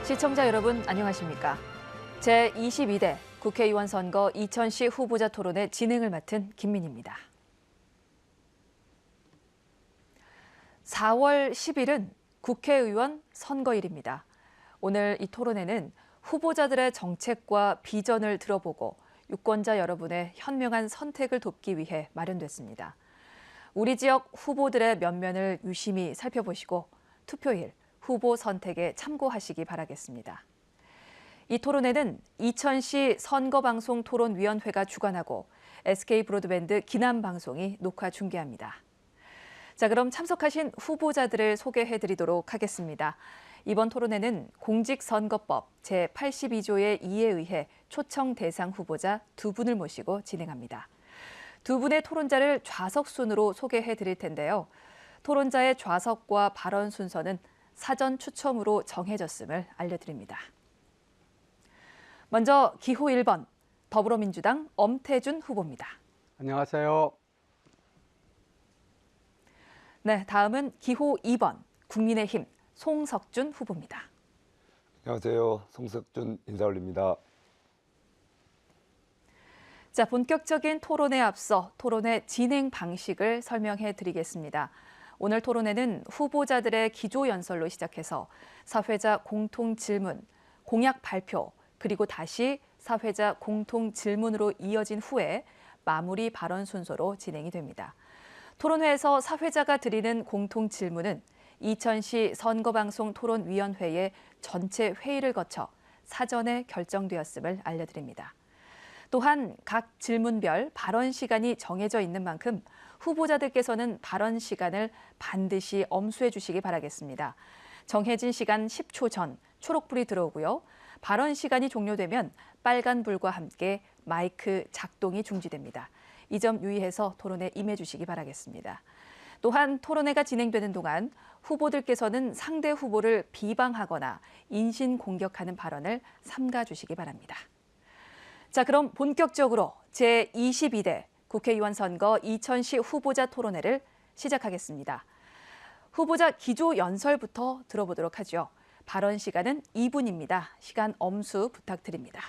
시청자 여러분 안녕하십니까? 제22대 국회의원 선거 이천시 후보자 토론회 진행을 맡은 김민희입니다. 4월 10일은 국회의원 선거일입니다. 오늘 이 토론회는 후보자들의 정책과 비전을 들어보고 유권자 여러분의 현명한 선택을 돕기 위해 마련됐습니다. 우리 지역 후보들의 면면을 유심히 살펴보시고 투표일 후보 선택에 참고하시기 바라겠습니다. 이 토론회는 이천시 선거방송토론위원회가 주관하고 SK브로드밴드 기남방송이 녹화 중계합니다. 자, 그럼 참석하신 후보자들을 소개해드리도록 하겠습니다. 이번 토론회는 공직선거법 제82조의 2에 의해 초청 대상 후보자 2분을 모시고 진행합니다. 두 분의 토론자를 좌석 순으로 소개해드릴 텐데요. 토론자의 좌석과 발언 순서는 사전 추첨으로 정해졌음을 알려드립니다. 먼저 기호 1번 더불어민주당 엄태준 후보입니다. 안녕하세요. 네, 다음은 기호 2번 국민의힘 송석준 후보입니다. 안녕하세요. 송석준 인사 올립니다. 자, 본격적인 토론에 앞서 토론회 진행 방식을 설명해 드리겠습니다. 오늘 토론회는 후보자들의 기조연설로 시작해서 사회자 공통 질문, 공약 발표, 그리고 다시 사회자 공통 질문으로 이어진 후에 마무리 발언 순서로 진행이 됩니다. 토론회에서 사회자가 드리는 공통 질문은 이천시 선거방송토론위원회의 전체 회의를 거쳐 사전에 결정되었음을 알려드립니다. 또한 각 질문별 발언 시간이 정해져 있는 만큼 후보자들께서는 발언 시간을 반드시 엄수해 주시기 바라겠습니다. 정해진 시간 10초 전 초록불이 들어오고요. 발언 시간이 종료되면 빨간불과 함께 마이크 작동이 중지됩니다. 이 점 유의해서 토론에 임해 주시기 바라겠습니다. 또한 토론회가 진행되는 동안 후보들께서는 상대 후보를 비방하거나 인신공격하는 발언을 삼가 주시기 바랍니다. 자, 그럼 본격적으로 제22대 국회의원 선거 이천시 후보자 토론회를 시작하겠습니다. 후보자 기조 연설부터 들어보도록 하죠. 발언 시간은 2분입니다. 시간 엄수 부탁드립니다.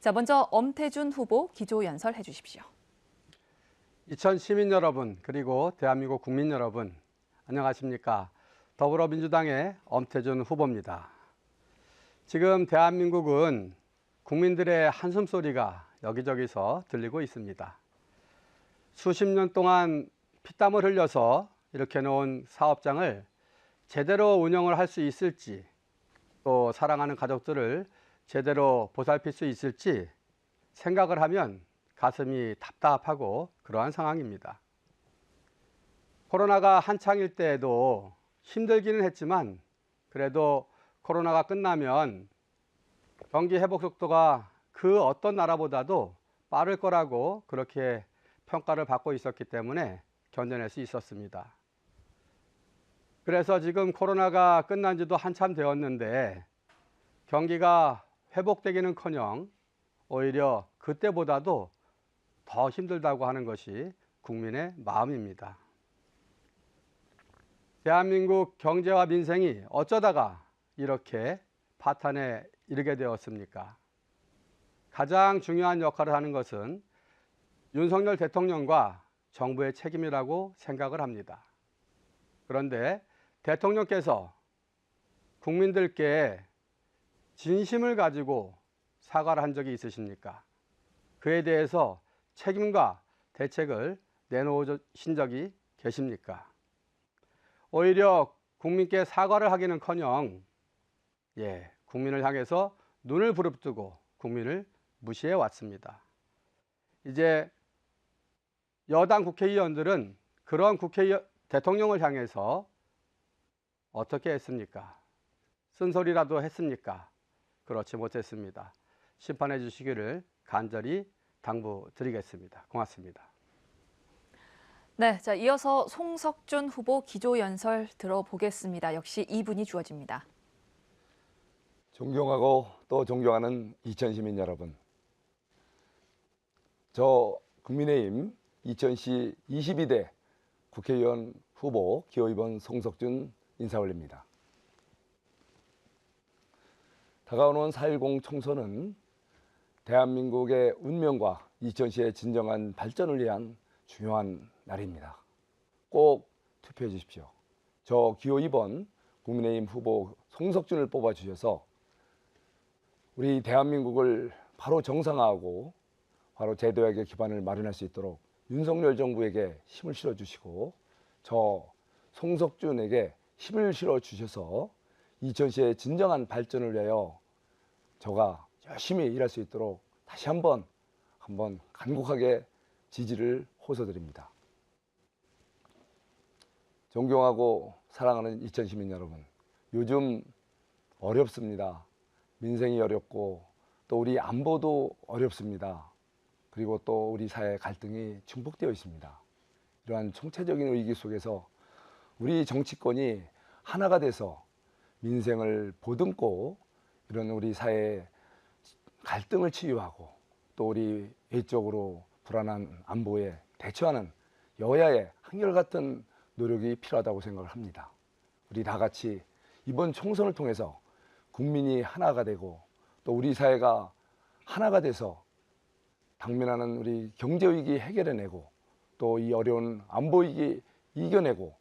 자, 먼저 엄태준 후보 기조 연설 해주십시오. 이천 시민 여러분, 그리고 대한민국 국민 여러분, 안녕하십니까? 더불어민주당의 엄태준 후보입니다. 지금 대한민국은 국민들의 한숨소리가 여기저기서 들리고 있습니다. 수십 년 동안 피땀을 흘려서 이렇게 놓은 사업장을 제대로 운영을 할 수 있을지, 또 사랑하는 가족들을 제대로 보살필 수 있을지 생각을 하면 가슴이 답답하고 그러한 상황입니다. 코로나가 한창일 때에도 힘들기는 했지만 그래도 코로나가 끝나면 경기 회복 속도가 그 어떤 나라보다도 빠를 거라고 그렇게 평가를 받고 있었기 때문에 견뎌낼 수 있었습니다. 그래서 지금 코로나가 끝난 지도 한참 되었는데 경기가 회복되기는커녕 오히려 그때보다도 더 힘들다고 하는 것이 국민의 마음입니다. 대한민국 경제와 민생이 어쩌다가 이렇게 파탄에 이르게 되었습니까? 가장 중요한 역할을 하는 것은 윤석열 대통령과 정부의 책임이라고 생각을 합니다. 그런데 대통령께서 국민들께 진심을 가지고 사과를 한 적이 있으십니까? 그에 대해서 책임과 대책을 내놓으신 적이 계십니까? 오히려 국민께 사과를 하기는커녕 국민을 향해서 눈을 부릅뜨고 국민을 무시해 왔습니다. 이제 여당 국회의원들은 그런 대통령을 향해서 어떻게 했습니까? 쓴소리라도 했습니까? 그렇지 못했습니다. 심판해 주시기를 간절히 당부드리겠습니다. 고맙습니다. 네, 자, 이어서 송석준 후보 기조 연설 들어보겠습니다. 역시 2분이 주어집니다. 존경하고 또 존경하는 이천 시민 여러분. 저 국민의힘 이천시 22대 국회의원 후보 기호 2번 송석준 인사 올립니다. 다가오는 4.10 총선은 대한민국의 운명과 이천시의 진정한 발전을 위한 중요한 날입니다. 꼭 투표해 주십시오. 저 기호 2번 국민의힘 후보 송석준을 뽑아주셔서 우리 대한민국을 바로 정상화하고 바로 제도약의 기반을 마련할 수 있도록 윤석열 정부에게 힘을 실어주시고 저 송석준에게 힘을 실어주셔서 이천시의 진정한 발전을 위하여 저가 열심히 일할 수 있도록 다시 한번 간곡하게 지지를 호소드립니다. 존경하고 사랑하는 이천 시민 여러분, 요즘 어렵습니다. 민생이 어렵고 또 우리 안보도 어렵습니다. 그리고 또 우리 사회 갈등이 증폭되어 있습니다. 이러한 총체적인 위기 속에서 우리 정치권이 하나가 돼서 민생을 보듬고 이런 우리 사회의 갈등을 치유하고 또 우리 외적으로 불안한 안보에 대처하는 여야의 한결같은 노력이 필요하다고 생각을 합니다. 우리 다 같이 이번 총선을 통해서 국민이 하나가 되고 또 우리 사회가 하나가 돼서 당면하는 우리 경제위기 해결해내고 또 이 어려운 안보위기 이겨내고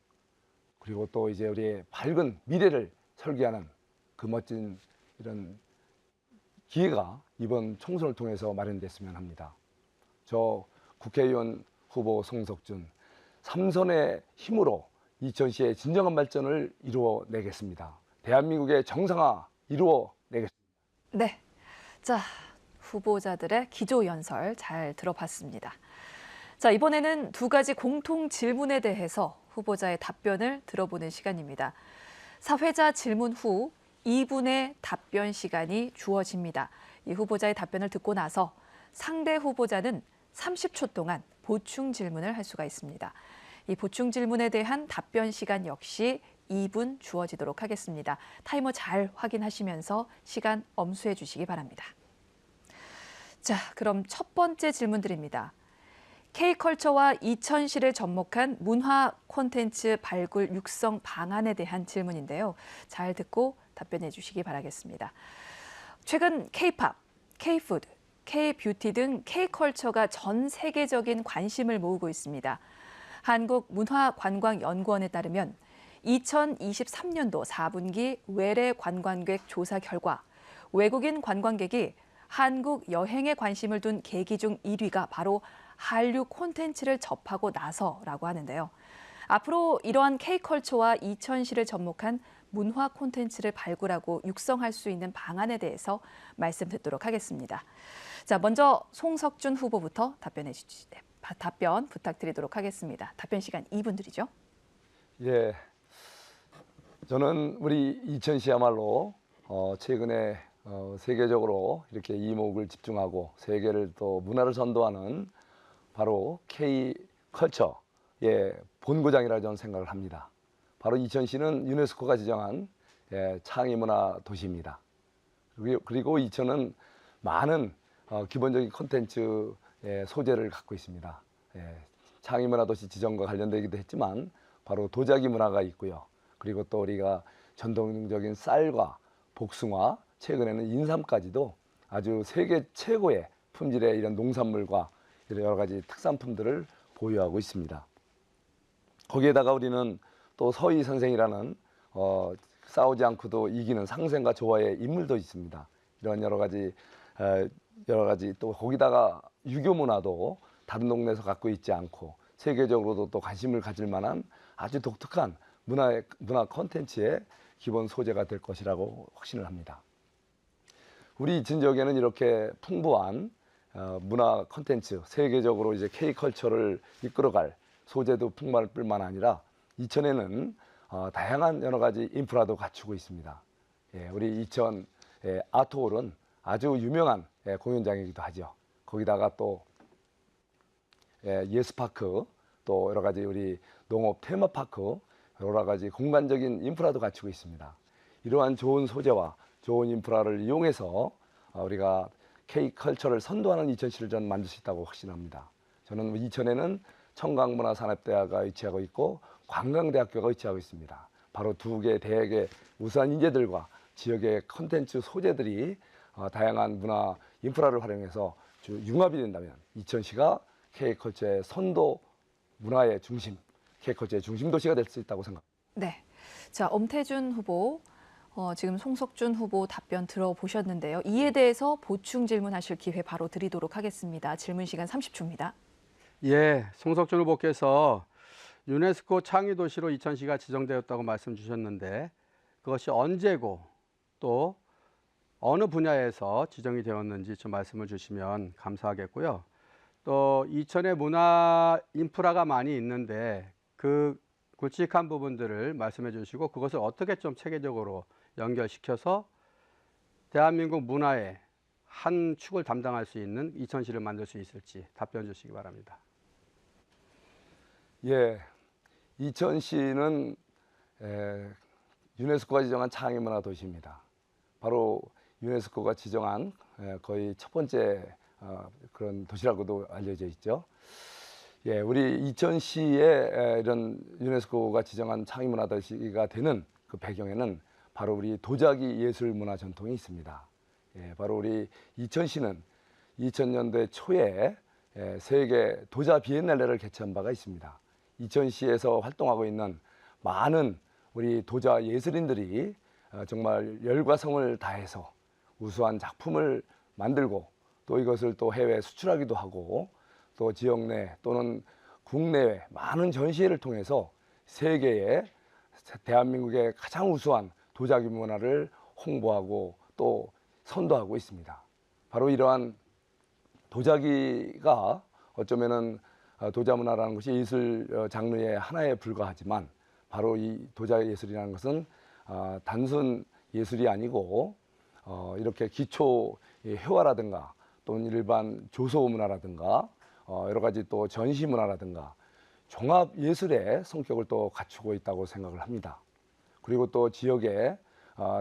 그리고 또 이제 우리의 밝은 미래를 설계하는 그 멋진 이런 기회가 이번 총선을 통해서 마련됐으면 합니다. 저 국회의원 후보 송석준 3선의 힘으로 이천시의 진정한 발전을 이루어내겠습니다. 대한민국의 정상화 이루어내겠습니다. 네. 자, 후보자들의 기조연설 잘 들어봤습니다. 자, 이번에는 두 가지 공통 질문에 대해서 후보자의 답변을 들어보는 시간입니다. 사회자 질문 후 2분의 답변 시간이 주어집니다. 이 후보자의 답변을 듣고 나서 상대 후보자는 30초 동안 보충 질문을 할 수가 있습니다. 이 보충 질문에 대한 답변 시간 역시 2분 주어지도록 하겠습니다. 타이머 잘 확인하시면서 시간 엄수해 주시기 바랍니다. 자, 그럼 첫 번째 질문 드립니다. K컬처와 이천시를 접목한 문화 콘텐츠 발굴 육성 방안에 대한 질문인데요. 잘 듣고 답변해 주시기 바라겠습니다. 최근 K-팝, K-푸드, K-뷰티 등 K컬처가 전 세계적인 관심을 모으고 있습니다. 한국문화관광연구원에 따르면 2023년도 4분기 외래 관광객 조사 결과 외국인 관광객이 한국 여행에 관심을 둔 계기 중 1위가 바로 한류 콘텐츠를 접하고 나서라고 하는데요. 앞으로 이러한 K컬처와 이천시를 접목한 문화 콘텐츠를 발굴하고 육성할 수 있는 방안에 대해서 말씀 듣도록 하겠습니다. 자, 먼저 송석준 후보부터 답변 부탁드리도록 하겠습니다. 답변 시간 2분 드리죠. 예, 저는 우리 이천시야말로 최근에 세계적으로 이렇게 이목을 집중하고 세계를 또 문화를 선도하는 바로 K컬처의 본고장이라 저는 생각을 합니다. 바로 이천시는 유네스코가 지정한 창의문화 도시입니다. 그리고 이천은 많은 기본적인 콘텐츠 소재를 갖고 있습니다. 창의문화 도시 지정과 관련되기도 했지만 바로 도자기 문화가 있고요. 그리고 또 우리가 전통적인 쌀과 복숭아, 최근에는 인삼까지도 아주 세계 최고의 품질의 이런 농산물과 여러 가지 특산품들을 보유하고 있습니다. 거기에다가 우리는 또 서희 선생이라는 싸우지 않고도 이기는 상생과 조화의 인물도 있습니다. 이런 여러 가지 또 거기다가 유교 문화도 다른 동네에서 갖고 있지 않고 세계적으로도 또 관심을 가질 만한 아주 독특한 문화 콘텐츠의 기본 소재가 될 것이라고 확신을 합니다. 우리 이천 지역에는 이렇게 풍부한 문화 콘텐츠, 세계적으로 이제 K컬처를 이끌어갈 소재도 풍부할 뿐만 아니라 이천에는 다양한 여러 가지 인프라도 갖추고 있습니다. 우리 이천 아트홀은 아주 유명한 공연장이기도 하죠. 거기다가 또 예스파크, 또 여러 가지 우리 농업 테마파크, 여러 가지 공간적인 인프라도 갖추고 있습니다. 이러한 좋은 소재와 좋은 인프라를 이용해서 우리가 K컬처를 선도하는 이천시를 저는 만들 수 있다고 확신합니다. 저는 이천에는 청강문화산업대학가 위치하고 있고 관광대학교가 위치하고 있습니다. 바로 두 개의 대학의 우수한 인재들과 지역의 콘텐츠 소재들이 다양한 문화 인프라를 활용해서 융합이 된다면 이천시가 K컬처의 선도 문화의 중심, K컬처의 중심 도시가 될 수 있다고 생각합니다. 네. 자, 엄태준 후보, 지금 송석준 후보 답변 들어보셨는데요. 이에 대해서 보충 질문하실 기회 바로 드리도록 하겠습니다. 질문 시간 30초입니다. 예, 송석준 후보께서 유네스코 창의 도시로 이천시가 지정되었다고 말씀 주셨는데 그것이 언제고 또 어느 분야에서 지정이 되었는지 좀 말씀을 주시면 감사하겠고요. 또 이천에 문화 인프라가 많이 있는데 그 굵직한 부분들을 말씀해 주시고 그것을 어떻게 좀 체계적으로 연결시켜서 대한민국 문화의 한 축을 담당할 수 있는 이천시를 만들 수 있을지 답변 주시기 바랍니다. 예, 이천시는 유네스코가 지정한 창의문화 도시입니다. 바로 유네스코가 지정한 거의 첫 번째 그런 도시라고도 알려져 있죠. 예, 우리 이천시의 이런 유네스코가 지정한 창의문화 도시가 되는 그 배경에는 바로 우리 도자기 예술 문화 전통이 있습니다. 예, 바로 우리 이천시는 2000년대 초에 세계 도자 비엔날레를 개최한 바가 있습니다. 이천시에서 활동하고 있는 많은 우리 도자 예술인들이 정말 열과 성을 다해서 우수한 작품을 만들고 또 이것을 또 해외에 수출하기도 하고 또 지역 내 또는 국내외 많은 전시회를 통해서 세계에 대한민국의 가장 우수한 도자기 문화를 홍보하고 또 선도하고 있습니다. 바로 이러한 도자기가 어쩌면은 도자 문화라는 것이 예술 장르의 하나에 불과하지만 바로 이 도자 예술이라는 것은 단순 예술이 아니고 이렇게 기초 회화라든가 또는 일반 조소 문화라든가 여러 가지 또 전시 문화라든가 종합 예술의 성격을 또 갖추고 있다고 생각을 합니다. 그리고 또 지역에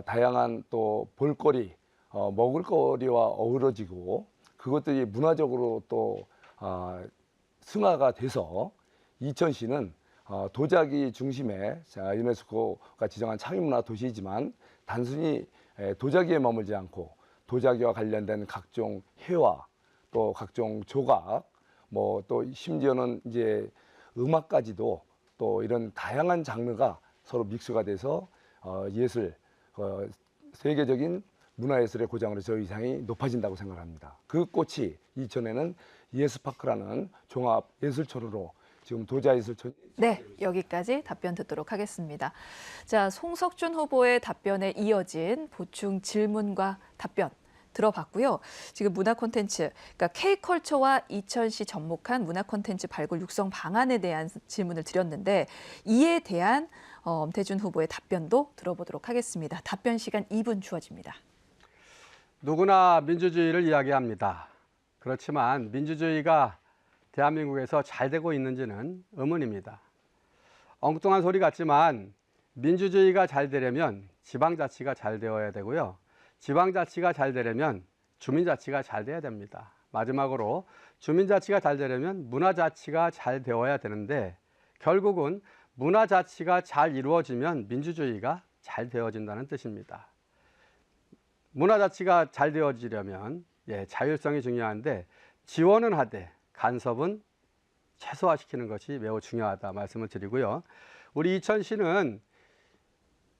다양한 또 볼거리, 먹을거리와 어우러지고 그것들이 문화적으로 또 승화가 돼서 이천시는 도자기 중심의 유네스코가 지정한 창의문화 도시이지만 단순히 도자기에 머물지 않고 도자기와 관련된 각종 회화 또 각종 조각 뭐 또 심지어는 이제 음악까지도 또 이런 다양한 장르가 서로 믹스가 돼서 예술 세계적인 문화예술의 고장으로 저 이상이 높아진다고 생각합니다. 그 꽃이 이천에는 예스파크라는 종합 예술촌으로 지금 도자예술촌. 네, 여기까지 답변 듣도록 하겠습니다. 자, 송석준 후보의 답변에 이어진 보충 질문과 답변 들어봤고요. 지금 문화 콘텐츠, 그러니까 K컬처와 이천시 접목한 문화 콘텐츠 발굴 육성 방안에 대한 질문을 드렸는데 이에 대한 엄태준 후보의 답변도 들어보도록 하겠습니다. 답변 시간 2분 주어집니다. 누구나 민주주의를 이야기합니다. 그렇지만 민주주의가 대한민국에서 잘 되고 있는지는 의문입니다. 엉뚱한 소리 같지만 민주주의가 잘 되려면 지방자치가 잘 되어야 되고요. 지방자치가 잘 되려면 주민자치가 잘 돼야 됩니다. 마지막으로 주민자치가 잘 되려면 문화자치가 잘 되어야 되는데 결국은 문화자치가 잘 이루어지면 민주주의가 잘 되어진다는 뜻입니다. 문화자치가 잘 되어지려면 자율성이 중요한데 지원은 하되 간섭은 최소화시키는 것이 매우 중요하다 말씀을 드리고요. 우리 이천시는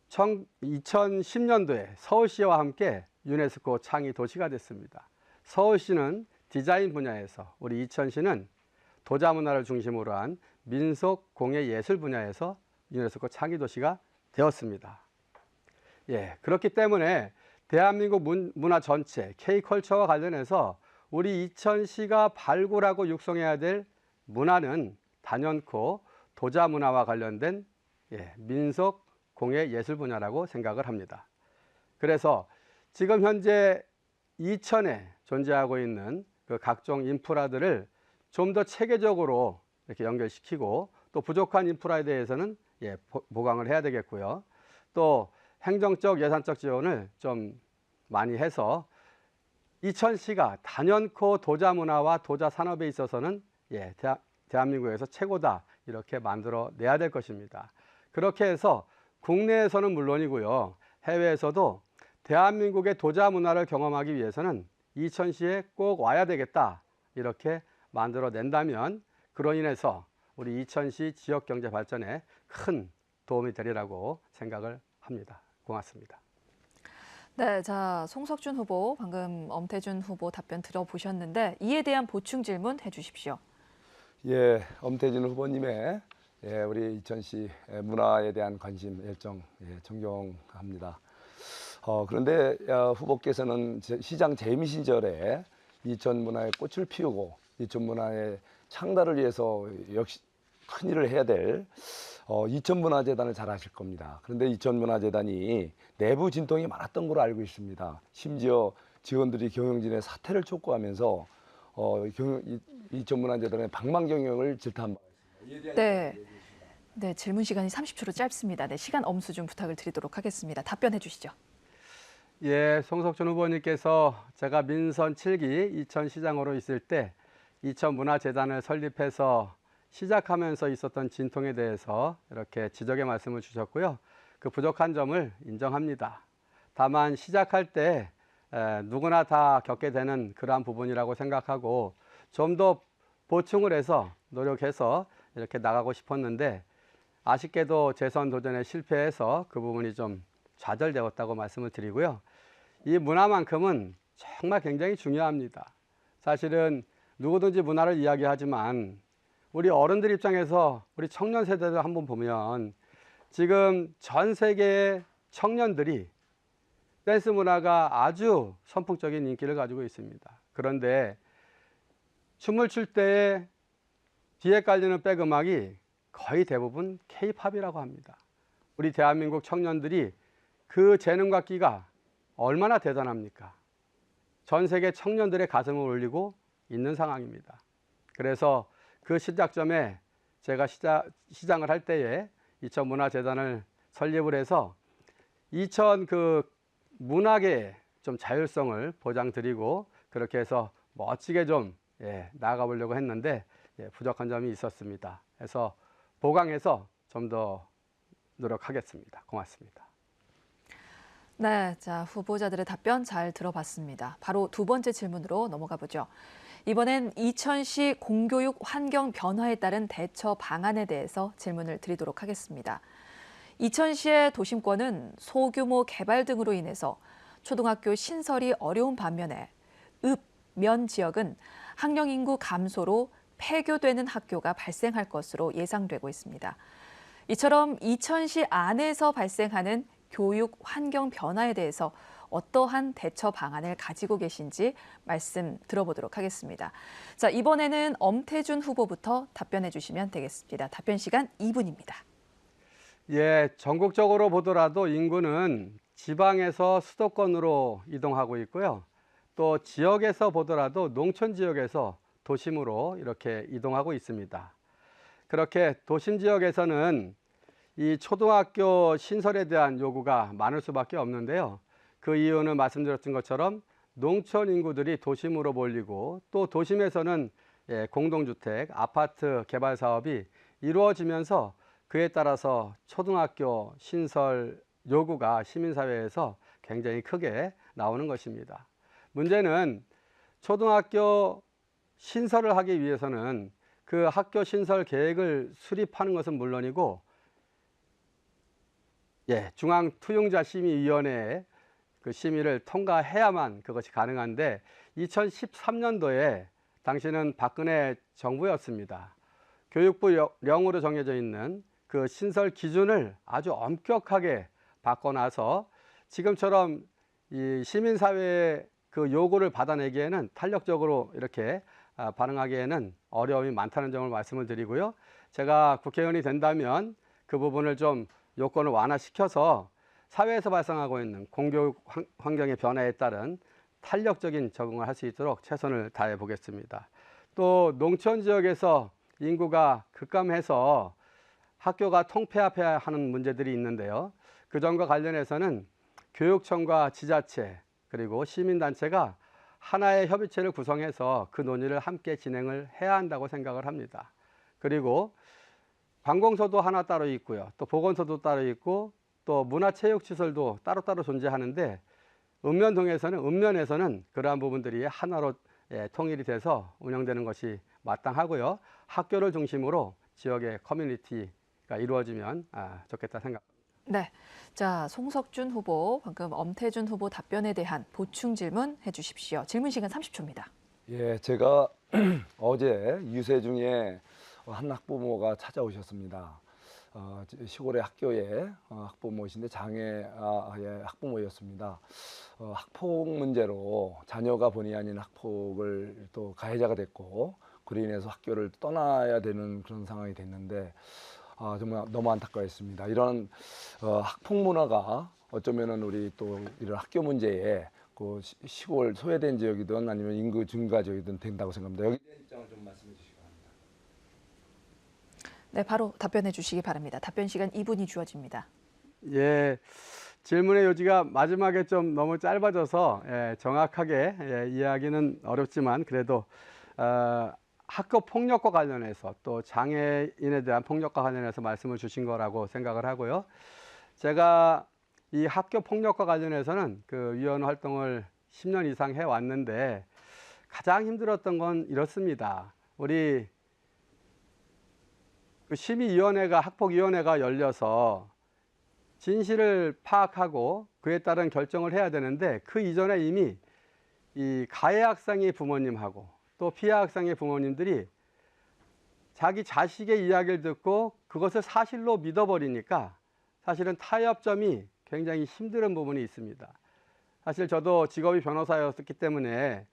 2010년도에 서울시와 함께 유네스코 창의 도시가 됐습니다. 서울시는 디자인 분야에서, 우리 이천시는 도자 문화를 중심으로 한 민속 공예 예술 분야에서 유네스코 창의 도시가 되었습니다. 그렇기 때문에 대한민국 문화 전체, K컬처와 관련해서 우리 이천시가 발굴하고 육성해야 될 문화는 단연코 도자 문화와 관련된 민속 공예 예술 분야라고 생각을 합니다. 그래서 지금 현재 이천에 존재하고 있는 그 각종 인프라들을 좀 더 체계적으로 이렇게 연결시키고 또 부족한 인프라에 대해서는 보강을 해야 되겠고요. 또 행정적 예산적 지원을 좀 많이 해서 이천시가 단연코 도자 문화와 도자 산업에 있어서는 대한민국에서 최고다 이렇게 만들어 내야 될 것입니다. 그렇게 해서 국내에서는 물론이고요. 해외에서도 대한민국의 도자 문화를 경험하기 위해서는 이천시에 꼭 와야 되겠다 이렇게 만들어낸다면 그로 인해서 우리 이천시 지역 경제 발전에 큰 도움이 되리라고 생각을 합니다. 고맙습니다. 네, 자, 송석준 후보, 방금 엄태준 후보 답변 들어보셨는데 이에 대한 보충 질문 해주십시오. 예, 엄태진 후보님의 우리 이천시 문화에 대한 관심, 열정 존경합니다. 그런데 후보께서는 시장 재임 시절에 이천 문화의 꽃을 피우고 이천 문화의 창달을 위해서 역시 큰 일을 해야 될 이천문화재단을 잘 아실 겁니다. 그런데 이천문화재단이 내부 진통이 많았던 걸로 알고 있습니다. 심지어 직원들이 경영진의 사퇴를 촉구하면서 이천문화재단의 방망 경영을 질타한 바 있습니다. 네. 네, 질문 시간이 30초로 짧습니다. 네, 시간 엄수 좀 부탁을 드리도록 하겠습니다. 답변해 주시죠. 예, 송석준 후보님께서 제가 민선 7기 이천시장으로 있을 때 이천문화재단을 설립해서 시작하면서 있었던 진통에 대해서 이렇게 지적의 말씀을 주셨고요. 그 부족한 점을 인정합니다. 다만 시작할 때 누구나 다 겪게 되는 그러한 부분이라고 생각하고 좀 더 보충을 해서 노력해서 이렇게 나가고 싶었는데 아쉽게도 재선 도전에 실패해서 그 부분이 좀 좌절되었다고 말씀을 드리고요. 이 문화만큼은 정말 굉장히 중요합니다. 사실은 누구든지 문화를 이야기하지만 우리 어른들 입장에서 우리 청년 세대를 한번 보면 지금 전 세계의 청년들이 댄스 문화가 아주 선풍적인 인기를 가지고 있습니다. 그런데 춤을 출 때에 뒤에 깔리는 백음악이 거의 대부분 K-팝이라고 합니다. 우리 대한민국 청년들이 그 재능과 끼가 얼마나 대단합니까? 전 세계 청년들의 가슴을 울리고 있는 상황입니다. 그래서 그 시작점에 제가 시장을 할 때에 이천문화재단을 설립을 해서 이천 문화계의 좀 자율성을 보장드리고 그렇게 해서 멋지게 좀 나아가 보려고 했는데 부족한 점이 있었습니다. 그래서 보강해서 좀 더 노력하겠습니다. 고맙습니다. 네, 자, 후보자들의 답변 잘 들어봤습니다. 바로 두 번째 질문으로 넘어가 보죠. 이번엔 이천시 공교육 환경 변화에 따른 대처 방안에 대해서 질문을 드리도록 하겠습니다. 이천시의 도심권은 소규모 개발 등으로 인해서 초등학교 신설이 어려운 반면에 읍, 면 지역은 학령 인구 감소로 폐교되는 학교가 발생할 것으로 예상되고 있습니다. 이처럼 이천시 안에서 발생하는 교육 환경 변화에 대해서 어떠한 대처 방안을 가지고 계신지 말씀 들어보도록 하겠습니다. 자, 이번에는 엄태준 후보부터 답변해 주시면 되겠습니다. 답변 시간 2분입니다. 예, 전국적으로 보더라도 인구는 지방에서 수도권으로 이동하고 있고요. 또 지역에서 보더라도 농촌 지역에서 도심으로 이렇게 이동하고 있습니다. 그렇게 도심 지역에서는 이 초등학교 신설에 대한 요구가 많을 수밖에 없는데요. 그 이유는 말씀드렸던 것처럼 농촌 인구들이 도심으로 몰리고 또 도심에서는 공동주택, 아파트 개발 사업이 이루어지면서 그에 따라서 초등학교 신설 요구가 시민사회에서 굉장히 크게 나오는 것입니다. 문제는 초등학교 신설을 하기 위해서는 그 학교 신설 계획을 수립하는 것은 물론이고 중앙투용자심의위원회의 그 심의를 통과해야만 그것이 가능한데 2013년도에 당시는 박근혜 정부였습니다. 교육부 령으로 정해져 있는 그 신설 기준을 아주 엄격하게 바꿔놔서 지금처럼 이 시민사회의 그 요구를 받아내기에는 탄력적으로 이렇게 반응하기에는 어려움이 많다는 점을 말씀을 드리고요. 제가 국회의원이 된다면 그 부분을 좀 요건을 완화시켜서 사회에서 발생하고 있는 공교육 환경의 변화에 따른 탄력적인 적응을 할 수 있도록 최선을 다해 보겠습니다. 또 농촌 지역에서 인구가 급감해서 학교가 통폐합해야 하는 문제들이 있는데요. 그 점과 관련해서는 교육청과 지자체 그리고 시민단체가 하나의 협의체를 구성해서 그 논의를 함께 진행을 해야 한다고 생각을 합니다. 그리고 관공서도 하나 따로 있고요. 또 보건소도 따로 있고 또 문화체육시설도 따로따로 존재하는데 읍면에서는 그러한 부분들이 하나로 통일이 돼서 운영되는 것이 마땅하고요. 학교를 중심으로 지역의 커뮤니티가 이루어지면 좋겠다 생각. 네. 자, 송석준 후보, 방금 엄태준 후보 답변에 대한 보충 질문 해주십시오. 질문 시간 30초입니다. 예, 제가 어제 유세 중에 한 학부모가 찾아오셨습니다. 시골의 학교에 학부모이신데 장애의 학부모였습니다. 학폭 문제로 자녀가 본의 아닌 학폭을 또 가해자가 됐고 그로 인해서 학교를 떠나야 되는 그런 상황이 됐는데 정말 너무 안타까웠습니다. 이런 학폭 문화가 어쩌면은 우리 또 이런 학교 문제에 그 시골 소외된 지역이든 아니면 인구 증가 지역이든 된다고 생각합니다. 여기에 대한 입장을 좀 말씀해 주시기 바랍니다. 네, 바로 답변해 주시기 바랍니다. 답변 시간 2분이 주어집니다. 예, 질문의 요지가 마지막에 좀 너무 짧아져서 정확하게 이해하기는 어렵지만 그래도 학교 폭력과 관련해서 또 장애인에 대한 폭력과 관련해서 말씀을 주신 거라고 생각을 하고요. 제가 이 학교 폭력과 관련해서는 그 위원 활동을 10년 이상 해왔는데 가장 힘들었던 건 이렇습니다. 우리 그 심의위원회가 학폭위원회가 열려서 진실을 파악하고 그에 따른 결정을 해야 되는데 그 이전에 이미 이 가해 학생의 부모님하고 또 피해 학생의 부모님들이 자기 자식의 이야기를 듣고 그것을 사실로 믿어버리니까 사실은 타협점이 굉장히 힘든 부분이 있습니다. 사실 저도 직업이 변호사였기 때문에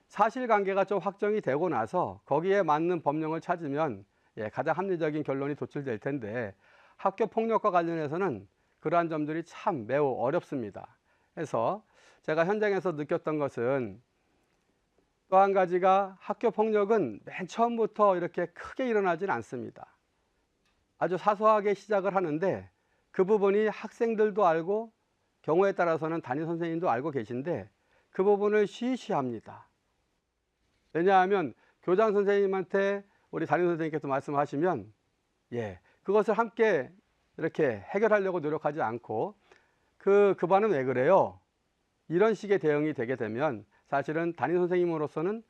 사실관계가 좀 확정이 되고 나서 거기에 맞는 법령을 찾으면 가장 합리적인 결론이 도출될 텐데 학교 폭력과 관련해서는 그러한 점들이 참 매우 어렵습니다. 그래서 제가 현장에서 느꼈던 것은 또 한 가지가 학교 폭력은 맨 처음부터 이렇게 크게 일어나진 않습니다. 아주 사소하게 시작을 하는데 그 부분이 학생들도 알고 경우에 따라서는 담임 선생님도 알고 계신데 그 부분을 쉬쉬합니다. 왜냐하면 교장 선생님한테 우리 담임 선생님께서 말씀하시면 그것을 함께 이렇게 해결하려고 노력하지 않고 그 반은 왜 그래요? 이런 식의 대응이 되게 되면 사실은 담임 선생님으로서는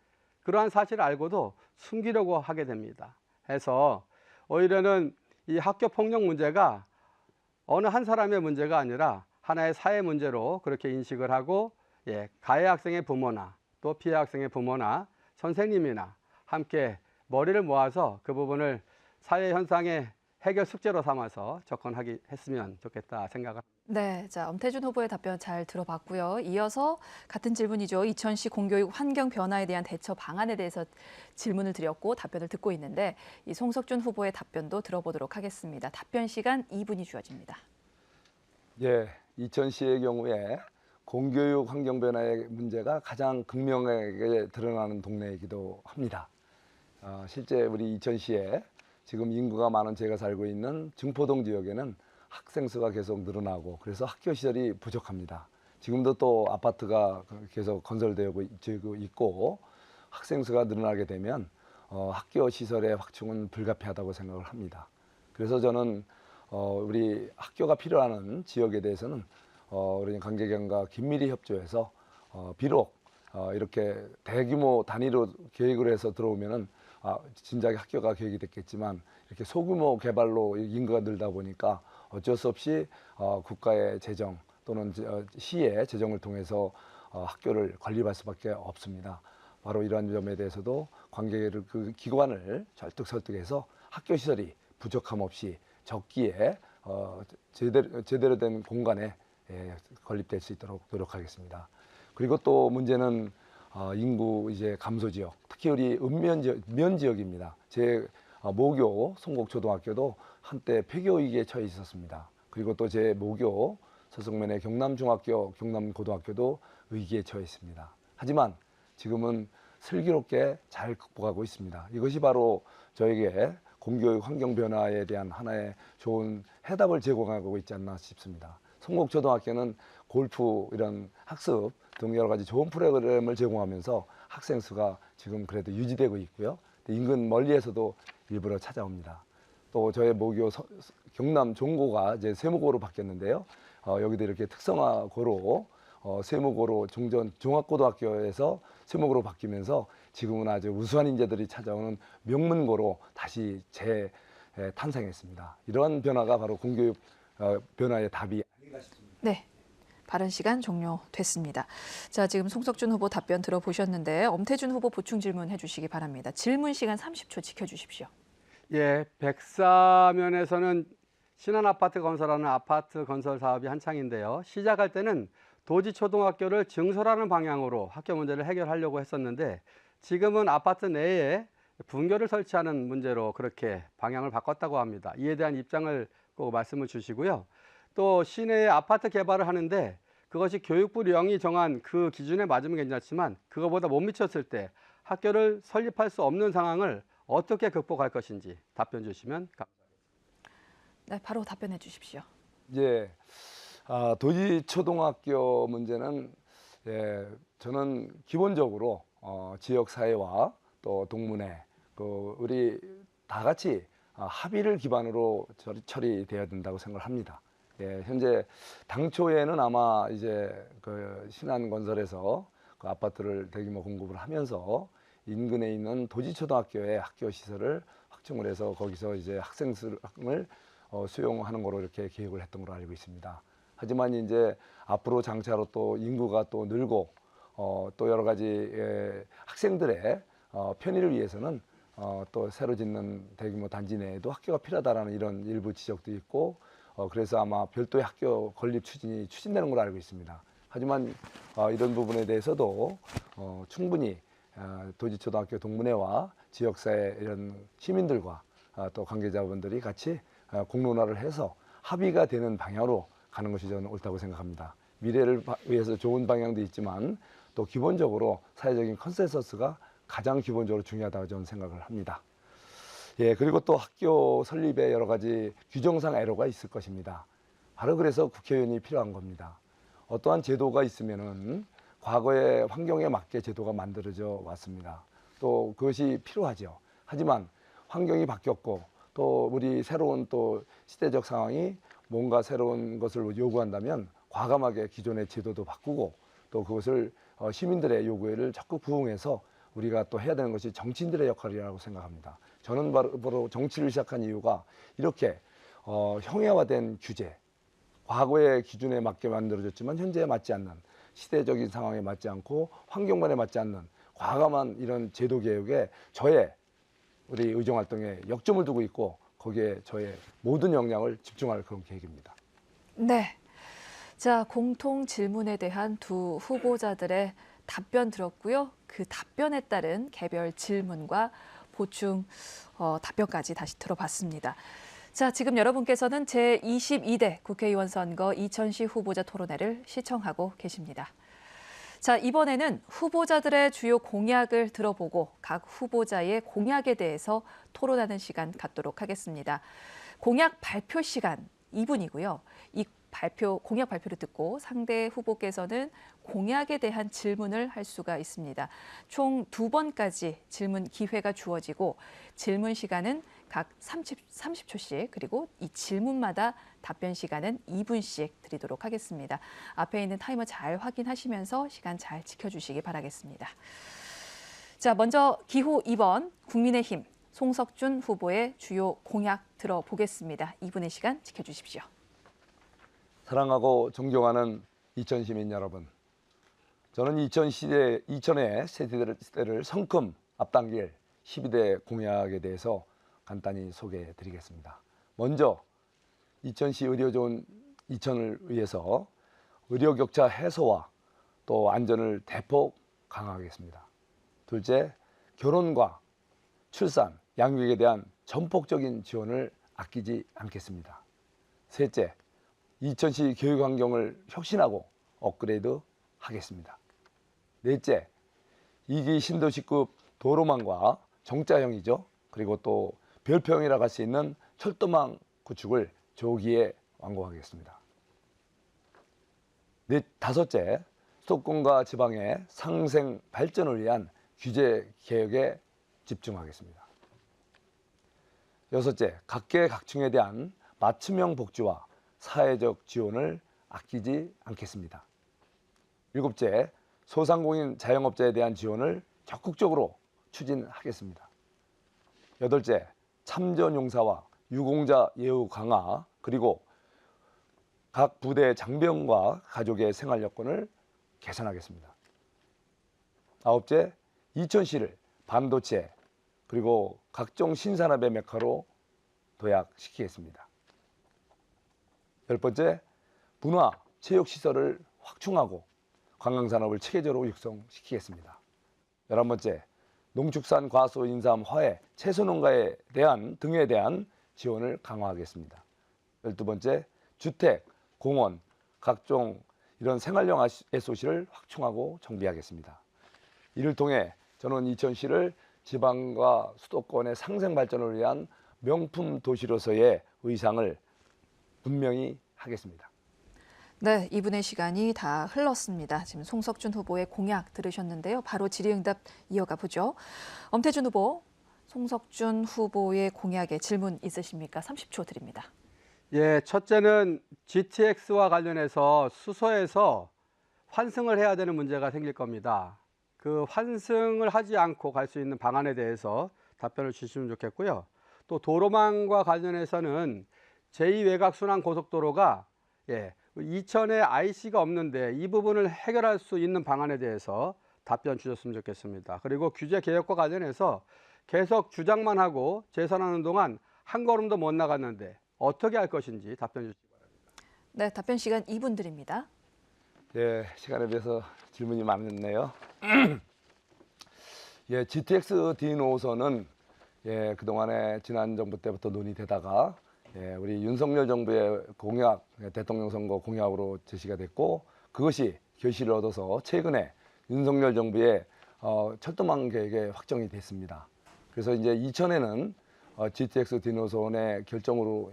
그러한 사실을 알고도 숨기려고 하게 됩니다. 해서 오히려는 이 학교 폭력 문제가 어느 한 사람의 문제가 아니라 하나의 사회 문제로 그렇게 인식을 하고 가해 학생의 부모나 또 피해 학생의 부모나 선생님이나 함께 머리를 모아서 그 부분을 사회 현상의 해결 숙제로 삼아서 접근하기 했으면 좋겠다 생각을 합니다. 네, 자, 엄태준 후보의 답변 잘 들어봤고요. 이어서 같은 질문이죠. 이천시 공교육 환경 변화에 대한 대처 방안에 대해서 질문을 드렸고 답변을 듣고 있는데 이 송석준 후보의 답변도 들어보도록 하겠습니다. 답변 시간 2분이 주어집니다. 예, 이천시의 경우에 공교육 환경 변화의 문제가 가장 극명하게 드러나는 동네이기도 합니다. 실제 우리 이천시에 지금 인구가 많은 제가 살고 있는 증포동 지역에는 학생 수가 계속 늘어나고 그래서 학교 시설이 부족합니다. 지금도 또 아파트가 계속 건설되고 있고 학생 수가 늘어나게 되면 학교 시설의 확충은 불가피하다고 생각을 합니다. 그래서 저는 우리 학교가 필요한 지역에 대해서는 우리 관계기관과 긴밀히 협조해서 비록 이렇게 대규모 단위로 계획을 해서 들어오면은 진작에 학교가 계획이 됐겠지만 이렇게 소규모 개발로 인구가 늘다 보니까 어쩔 수 없이 국가의 재정 또는 시의 재정을 통해서 학교를 건립할 수밖에 없습니다. 바로 이러한 점에 대해서도 그 기관을 설득해서 학교 시설이 부족함 없이 적기에 제대로 된 공간에 건립될 수 있도록 노력하겠습니다. 그리고 또 문제는 인구 이제 감소 지역, 특히 우리 면 지역입니다. 제 모교 송곡초등학교도 한때 폐교 위기에 처해 있었습니다. 그리고 또 제 모교 서성면의 경남중학교, 경남고등학교도 위기에 처해 있습니다. 하지만 지금은 슬기롭게 잘 극복하고 있습니다. 이것이 바로 저에게 공교육 환경 변화에 대한 하나의 좋은 해답을 제공하고 있지 않나 싶습니다. 송곡초등학교는 골프 이런 학습 등 여러 가지 좋은 프로그램을 제공하면서 학생 수가 지금 그래도 유지되고 있고요. 인근 멀리에서도 일부러 찾아옵니다. 또 저의 모교 경남 종고가 이제 세무고로 바뀌었는데요. 여기도 이렇게 특성화고로 쇠목으로 종전 종합고등학교에서 쇠목으로 바뀌면서 지금은 아주 우수한 인재들이 찾아오는 명문고로 다시 탄생했습니다. 이러한 변화가 바로 공교육 변화의 답이 아닌가 싶습니다. 네. 발언 시간 종료됐습니다. 자, 지금 송석준 후보 답변 들어보셨는데 엄태준 후보 보충 질문 해주시기 바랍니다. 질문 시간 30초 지켜주십시오. 예, 백사면에서는 신한아파트 건설하는 아파트 건설 사업이 한창인데요. 시작할 때는 도지초등학교를 증설하는 방향으로 학교 문제를 해결하려고 했었는데 지금은 아파트 내에 분교를 설치하는 문제로 그렇게 방향을 바꿨다고 합니다. 이에 대한 입장을 꼭 말씀을 주시고요. 또 시내에 아파트 개발을 하는데 그것이 교육부령이 정한 그 기준에 맞으면 괜찮지만 그거보다 못 미쳤을 때 학교를 설립할 수 없는 상황을 어떻게 극복할 것인지 답변 주시면 감사하겠습니다. 네, 바로 답변해 주십시오. 예, 도지초등학교 문제는 저는 기본적으로 지역사회와 또 동문회, 우리 다 같이 합의를 기반으로 처리돼야 된다고 생각을 합니다. 예, 현재 당초에는 아마 이제 그 신한건설에서 그 아파트를 대규모 공급을 하면서 인근에 있는 도지초등학교의 학교 시설을 확충을 해서 거기서 이제 학생 수를 수용하는 거로 이렇게 계획을 했던 걸로 알고 있습니다. 하지만 이제 앞으로 장차로 또 인구가 또 늘고 또 여러 가지 학생들의 편의를 위해서는 또 새로 짓는 대규모 단지 내에도 학교가 필요하다라는 이런 일부 지적도 있고 그래서 아마 별도의 학교 건립 추진이 추진되는 걸로 알고 있습니다. 하지만 이런 부분에 대해서도 충분히 도지초등학교 동문회와 지역사회 이런 시민들과 또 관계자분들이 같이 공론화를 해서 합의가 되는 방향으로 가는 것이 저는 옳다고 생각합니다. 미래를 위해서 좋은 방향도 있지만 또 기본적으로 사회적인 컨센서스가 가장 기본적으로 중요하다고 저는 생각을 합니다. 예, 그리고 또 학교 설립에 여러 가지 규정상 애로가 있을 것입니다. 바로 그래서 국회의원이 필요한 겁니다. 어떠한 제도가 있으면은 과거의 환경에 맞게 제도가 만들어져 왔습니다. 또 그것이 필요하죠. 하지만 환경이 바뀌었고 또 우리 새로운 또 시대적 상황이 뭔가 새로운 것을 요구한다면 과감하게 기존의 제도도 바꾸고 또 그것을 시민들의 요구를 적극 부응해서 우리가 또 해야 되는 것이 정치인들의 역할이라고 생각합니다. 저는 바로 정치를 시작한 이유가 이렇게 형해화된 규제, 과거의 기준에 맞게 만들어졌지만 현재에 맞지 않는 시대적인 상황에 맞지 않고 환경관에 맞지 않는 과감한 이런 제도 개혁에 저의 우리 의정활동에 역점을 두고 있고 거기에 저의 모든 역량을 집중할 그런 계획입니다. 네. 자, 공통 질문에 대한 두 후보자들의 답변 들었고요. 그 답변에 따른 개별 질문과 보충 답변까지 다시 들어봤습니다. 자, 지금 여러분께서는 제22대 국회의원 선거 이천시 후보자 토론회를 시청하고 계십니다. 자, 이번에는 후보자들의 주요 공약을 들어보고 각 후보자의 공약에 대해서 토론하는 시간 갖도록 하겠습니다. 공약 발표 시간 2분이고요. 이 공약 발표를 듣고 상대 후보께서는 공약에 대한 질문을 할 수가 있습니다. 총 2번까지 질문 기회가 주어지고 질문 시간은 각 30초씩 그리고 이 질문마다 답변 시간은 2분씩 드리도록 하겠습니다. 앞에 있는 타이머 잘 확인하시면서 시간 잘 지켜주시기 바라겠습니다. 자, 먼저 기호 2번 국민의힘 송석준 후보의 주요 공약 들어보겠습니다. 2분의 시간 지켜주십시오. 사랑하고 존경하는 이천 시민 여러분, 저는 이천의 세대를 성큼 앞당길 12대 공약에 대해서 간단히 소개해 드리겠습니다. 먼저 이천시 의료존 이천을 위해서 의료 격차 해소와 또 안전을 대폭 강화하겠습니다. 둘째, 결혼과 출산, 양육에 대한 전폭적인 지원을 아끼지 않겠습니다. 셋째, 이천시 교육 환경을 혁신하고 업그레이드 하겠습니다. 넷째, 2기 신도시급 도로망과 정자형이죠. 그리고 또 별표형이라고 할 수 있는 철도망 구축을 조기에 완공하겠습니다. 다섯째, 수도권과 지방의 상생 발전을 위한 규제 개혁에 집중하겠습니다. 여섯째, 각계각층에 대한 맞춤형 복지와 사회적 지원을 아끼지 않겠습니다. 일곱째, 소상공인 자영업자에 대한 지원을 적극적으로 추진하겠습니다. 여덟째, 참전용사와 유공자 예우 강화, 그리고 각 부대 장병과 가족의 생활 여건을 개선하겠습니다. 아홉째, 이천시를 반도체 그리고 각종 신산업의 메카로 도약시키겠습니다. 열 번째, 문화, 체육시설을 확충하고 관광산업을 체계적으로 육성시키겠습니다. 11번째, 농축산 과수 인삼 화해 채소농가에 대한 등에 대한 지원을 강화하겠습니다. 12번째, 주택, 공원, 각종 이런 생활용 SOC를 확충하고 정비하겠습니다. 이를 통해 저는 이천시를 지방과 수도권의 상생 발전을 위한 명품 도시로서의 의상을 분명히 하겠습니다. 네, 2분의 시간이 다 흘렀습니다. 지금 송석준 후보의 공약 들으셨는데요. 바로 질의응답 이어가 보죠. 엄태준 후보, 송석준 후보의 공약에 질문 있으십니까? 30초 드립니다. 예, 첫째는 GTX와 관련해서 수소에서 환승을 해야 되는 문제가 생길 겁니다. 그 환승을 하지 않고 갈 수 있는 방안에 대해서 답변을 주시면 좋겠고요. 또 도로망과 관련해서는 제2외곽순환고속도로가 이천에 IC가 없는데 이 부분을 해결할 수 있는 방안에 대해서 답변 주셨으면 좋겠습니다. 그리고 규제 개혁과 관련해서 계속 주장만 하고 재선하는 동안 한 걸음도 못 나갔는데 어떻게 할 것인지 답변 주시기 바랍니다. 네, 답변 시간 2분 드립니다. 예, 시간에 비해서 질문이 많았네요. 예, GTX D 노선은 그동안에 지난 정부 때부터 논의되다가 우리 윤석열 정부의 공약, 대통령 선거 공약으로 제시가 됐고 그것이 결실을 얻어서 최근에 윤석열 정부의 철도망 계획에 확정이 됐습니다. 그래서 이제 이천에는 GTX D 노선의 결정으로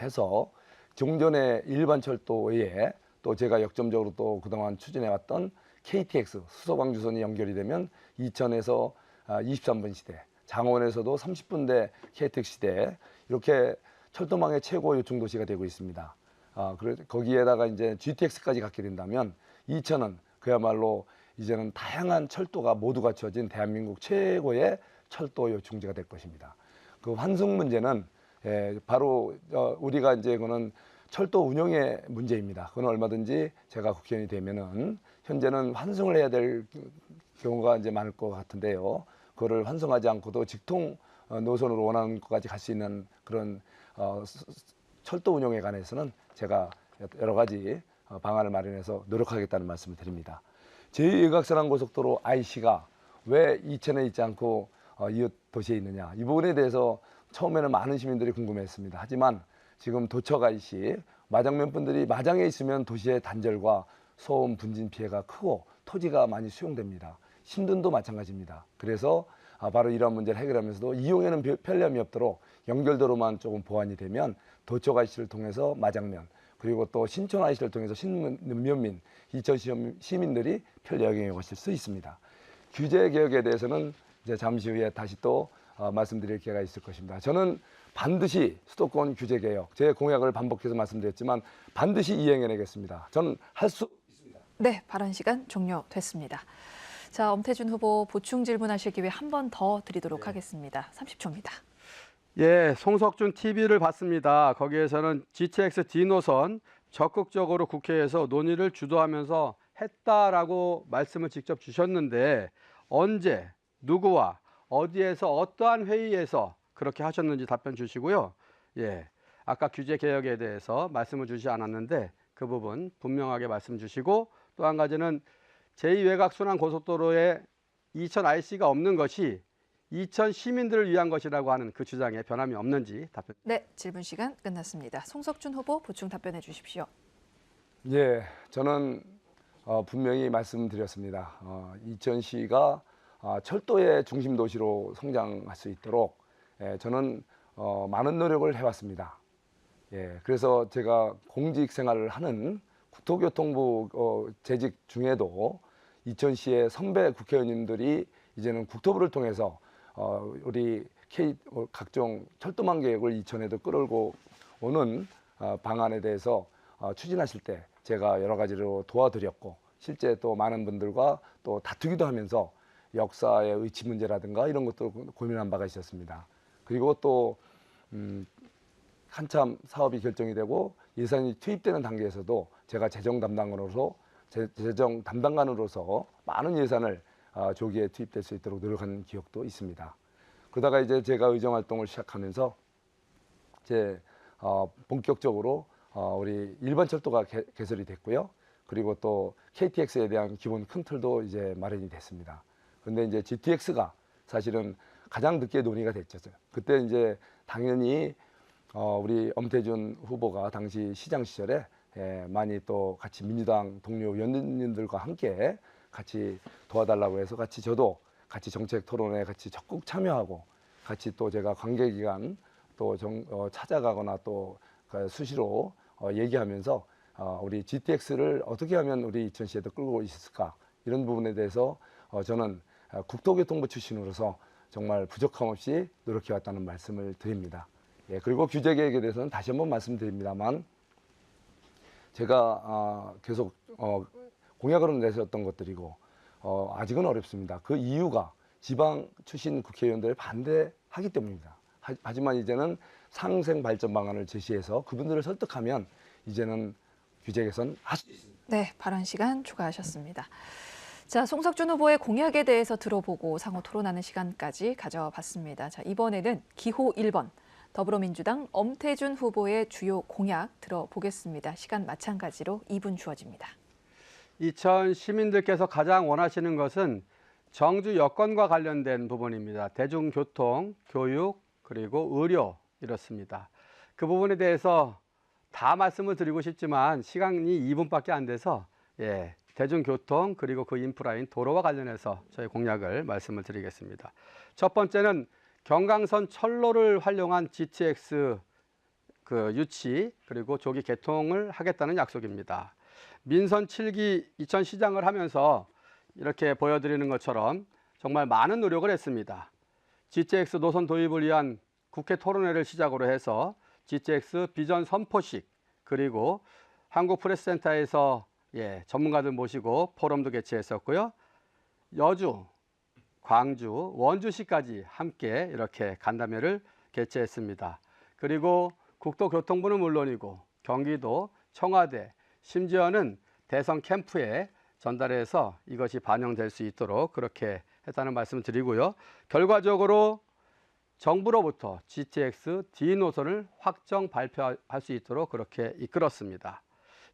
해서 종전의 일반 철도 외에 또 제가 역점적으로 또 그동안 추진해왔던 KTX 수서광주선이 연결이 되면 이천에서 23분 시대, 장원에서도 30분대 KTX 시대 이렇게 철도망의 최고 요충 도시가 되고 있습니다. 거기에다가 이제 GTX까지 갖게 된다면 이천은 그야말로 이제는 다양한 철도가 모두 갖춰진 대한민국 최고의 철도 요충지가 될 것입니다. 그 환승 문제는 바로 우리가 이제 그거는 철도 운영의 문제입니다. 그건 얼마든지 제가 국회의원이 되면은 현재는 환승을 해야 될 경우가 이제 많을 것 같은데요. 그거를 환승하지 않고도 직통 노선으로 원하는 것까지 갈 수 있는 그런 철도 운영에 관해서는 제가 여러 가지 방안을 마련해서 노력하겠다는 말씀을 드립니다. 제2외곽순환고속도로 IC가 왜 이천에 있지 않고 이웃 도시에 있느냐, 이 부분에 대해서 처음에는 많은 시민들이 궁금해했습니다. 하지만 지금 도처가 IC, 마장면 분들이 마장에 있으면 도시의 단절과 소음, 분진 피해가 크고 토지가 많이 수용됩니다. 신분도 마찬가지입니다. 그래서 바로 이러한 문제를 해결하면서도 이용에는 편리함이 없도록 연결도로만 조금 보완이 되면 도처 IC를 통해서 마장면, 그리고 또 신촌 IC를 통해서 신면민, 이천 시민들이 편리 이용해 가실 수 있습니다. 규제 개혁에 대해서는 이제 잠시 후에 다시 또 말씀드릴 기회가 있을 것입니다. 저는 반드시 수도권 규제 개혁, 제 공약을 반복해서 말씀드렸지만 반드시 이행해내겠습니다. 저는 할 수 있습니다. 네, 발언 시간 종료됐습니다. 자, 엄태준 후보 보충 질문하실 기회 한 번 더 드리도록 하겠습니다. 30초입니다. 예, 송석준 TV를 봤습니다. 거기에서는 GTX D 노선 적극적으로 국회에서 논의를 주도하면서 했다라고 말씀을 직접 주셨는데 언제, 누구와, 어디에서, 어떠한 회의에서 그렇게 하셨는지 답변 주시고요. 예, 아까 규제 개혁에 대해서 말씀을 주시지 않았는데 그 부분 분명하게 말씀 주시고 또 한 가지는 제2외곽순환고속도로에 이천 IC가 없는 것이 이천 시민들을 위한 것이라고 하는 그 주장에 변함이 없는지 답변. 네, 질문 시간 끝났습니다. 송석준 후보 보충 답변해 주십시오. 예, 저는 분명히 말씀드렸습니다. 이천시가 철도의 중심 도시로 성장할 수 있도록 저는 많은 노력을 해왔습니다. 예, 그래서 제가 공직 생활을 하는 국토교통부 재직 중에도 이천시의 선배 국회의원님들이 이제는 국토부를 통해서 우리 각종 철도망 계획을 이천에도 끌어올고 오는 방안에 대해서 추진하실 때 제가 여러 가지로 도와드렸고 실제 또 많은 분들과 또 다투기도 하면서 역사의 의치 문제라든가 이런 것도 고민한 바가 있었습니다. 그리고 또 한참 사업이 결정이 되고 예산이 투입되는 단계에서도 제가 재정 담당관으로서 많은 예산을 조기에 투입될 수 있도록 노력한 기억도 있습니다. 그러다가 이제 제가 의정 활동을 시작하면서 본격적으로 우리 일반 철도가 개설이 됐고요. 그리고 또 KTX에 대한 기본 큰 틀도 이제 마련이 됐습니다. 그런데 이제 GTX가 사실은 가장 늦게 논의가 됐죠. 그때 이제 당연히 우리 엄태준 후보가 당시 시장 시절에 많이 또 같이 민주당 동료 의원님들과 함께 같이 도와달라고 해서 저도 같이 정책 토론에 같이 적극 참여하고 같이 또 제가 관계기관 또 찾아가거나 또 수시로 얘기하면서 우리 GTX를 어떻게 하면 우리 이천시에도 끌고 있을까 이런 부분에 대해서 저는 국토교통부 출신으로서 정말 부족함 없이 노력해왔다는 말씀을 드립니다. 예, 그리고 규제 계획에 대해서는 다시 한번 말씀드립니다만 제가 계속 공약으로 내세웠던 것들이고 아직은 어렵습니다. 그 이유가 지방 출신 국회의원들을 반대하기 때문입니다. 하지만 이제는 상생 발전 방안을 제시해서 그분들을 설득하면 이제는 규제 개선 할 수 있습니다. 네, 발언 시간 추가하셨습니다. 자, 송석준 후보의 공약에 대해서 들어보고 상호 토론하는 시간까지 가져봤습니다. 자, 이번에는 기호 1번 더불어민주당 엄태준 후보의 주요 공약 들어보겠습니다. 시간 마찬가지로 2분 주어집니다. 이천 시민들께서 가장 원하시는 것은 정주 여건과 관련된 부분입니다. 대중교통, 교육, 그리고 의료 이렇습니다. 그 부분에 대해서 다 말씀을 드리고 싶지만 시간이 2분밖에 안 돼서 대중교통 그리고 그 인프라인 도로와 관련해서 저희 공약을 말씀을 드리겠습니다. 첫 번째는 경강선 철로를 활용한 GTX 유치 그리고 조기 개통을 하겠다는 약속입니다. 민선 7기 이천시장을 하면서 이렇게 보여드리는 것처럼 정말 많은 노력을 했습니다. GTX 노선 도입을 위한 국회 토론회를 시작으로 해서 GTX 비전 선포식 그리고 한국프레스센터에서 전문가들 모시고 포럼도 개최했었고요. 여주, 광주, 원주시까지 함께 이렇게 간담회를 개최했습니다. 그리고 국토교통부는 물론이고 경기도, 청와대, 심지어는 대선 캠프에 전달해서 이것이 반영될 수 있도록 그렇게 했다는 말씀을 드리고요. 결과적으로 정부로부터 GTX D 노선을 확정 발표할 수 있도록 그렇게 이끌었습니다.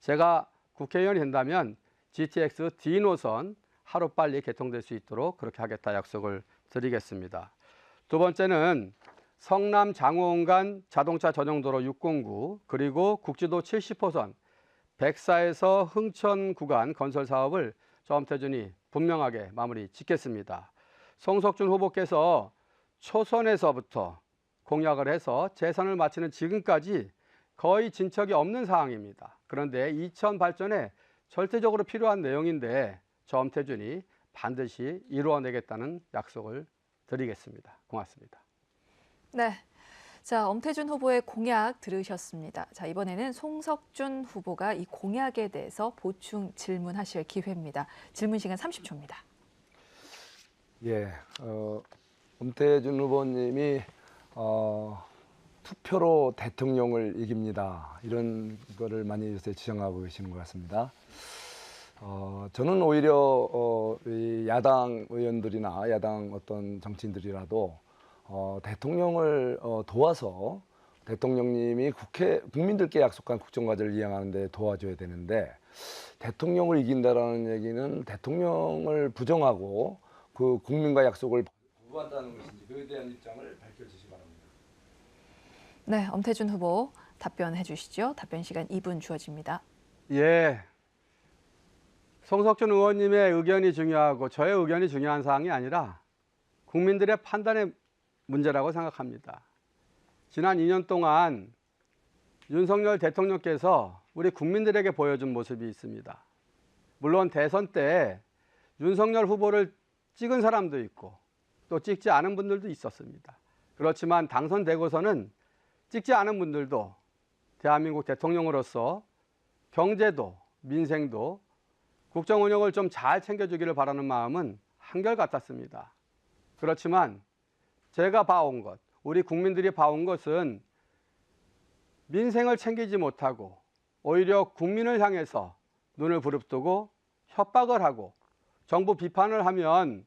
제가 국회의원이 된다면 GTX D 노선 하루빨리 개통될 수 있도록 그렇게 하겠다 약속을 드리겠습니다. 두 번째는 성남 장호원 간 자동차 전용도로 609 그리고 국지도 70호선 백사에서 흥천 구간 건설 사업을 엄태준이 분명하게 마무리 짓겠습니다. 송석준 후보께서 초선에서부터 공약을 해서 재선을 마치는 지금까지 거의 진척이 없는 상황입니다. 그런데 이천 발전에 절대적으로 필요한 내용인데 엄태준이 반드시 이루어내겠다는 약속을 드리겠습니다. 고맙습니다. 네. 자, 엄태준 후보의 공약 들으셨습니다. 자, 이번에는 송석준 후보가 이 공약에 대해서 보충 질문하실 기회입니다. 질문 시간 30초입니다. 예, 엄태준 후보님이 투표로 대통령을 이깁니다. 이런 거를 많이 요새 주장하고 계시는 것 같습니다. 저는 오히려 이 야당 의원들이나 야당 어떤 정치인들이라도 대통령을 도와서 대통령님이 국민들께 약속한 국정과제를 이행하는 데 도와줘야 되는데 대통령을 이긴다라는 얘기는 대통령을 부정하고 그 국민과 약속을 거부한다는 것인지 그에 대한 입장을 밝혀주시기 바랍니다. 네, 엄태준 후보 답변해 주시죠. 답변 시간 2분 주어집니다. 예, 송석준 의원님의 의견이 중요하고 저의 의견이 중요한 사항이 아니라 국민들의 판단의 문제라고 생각합니다. 지난 2년 동안 윤석열 대통령께서 우리 국민들에게 보여준 모습이 있습니다. 물론 대선 때 윤석열 후보를 찍은 사람도 있고 또 찍지 않은 분들도 있었습니다. 그렇지만 당선되고서는 찍지 않은 분들도 대한민국 대통령으로서 경제도 민생도 국정 운영을 좀 잘 챙겨주기를 바라는 마음은 한결같았습니다. 그렇지만 제가 봐온 것, 우리 국민들이 봐온 것은 민생을 챙기지 못하고 오히려 국민을 향해서 눈을 부릅뜨고 협박을 하고 정부 비판을 하면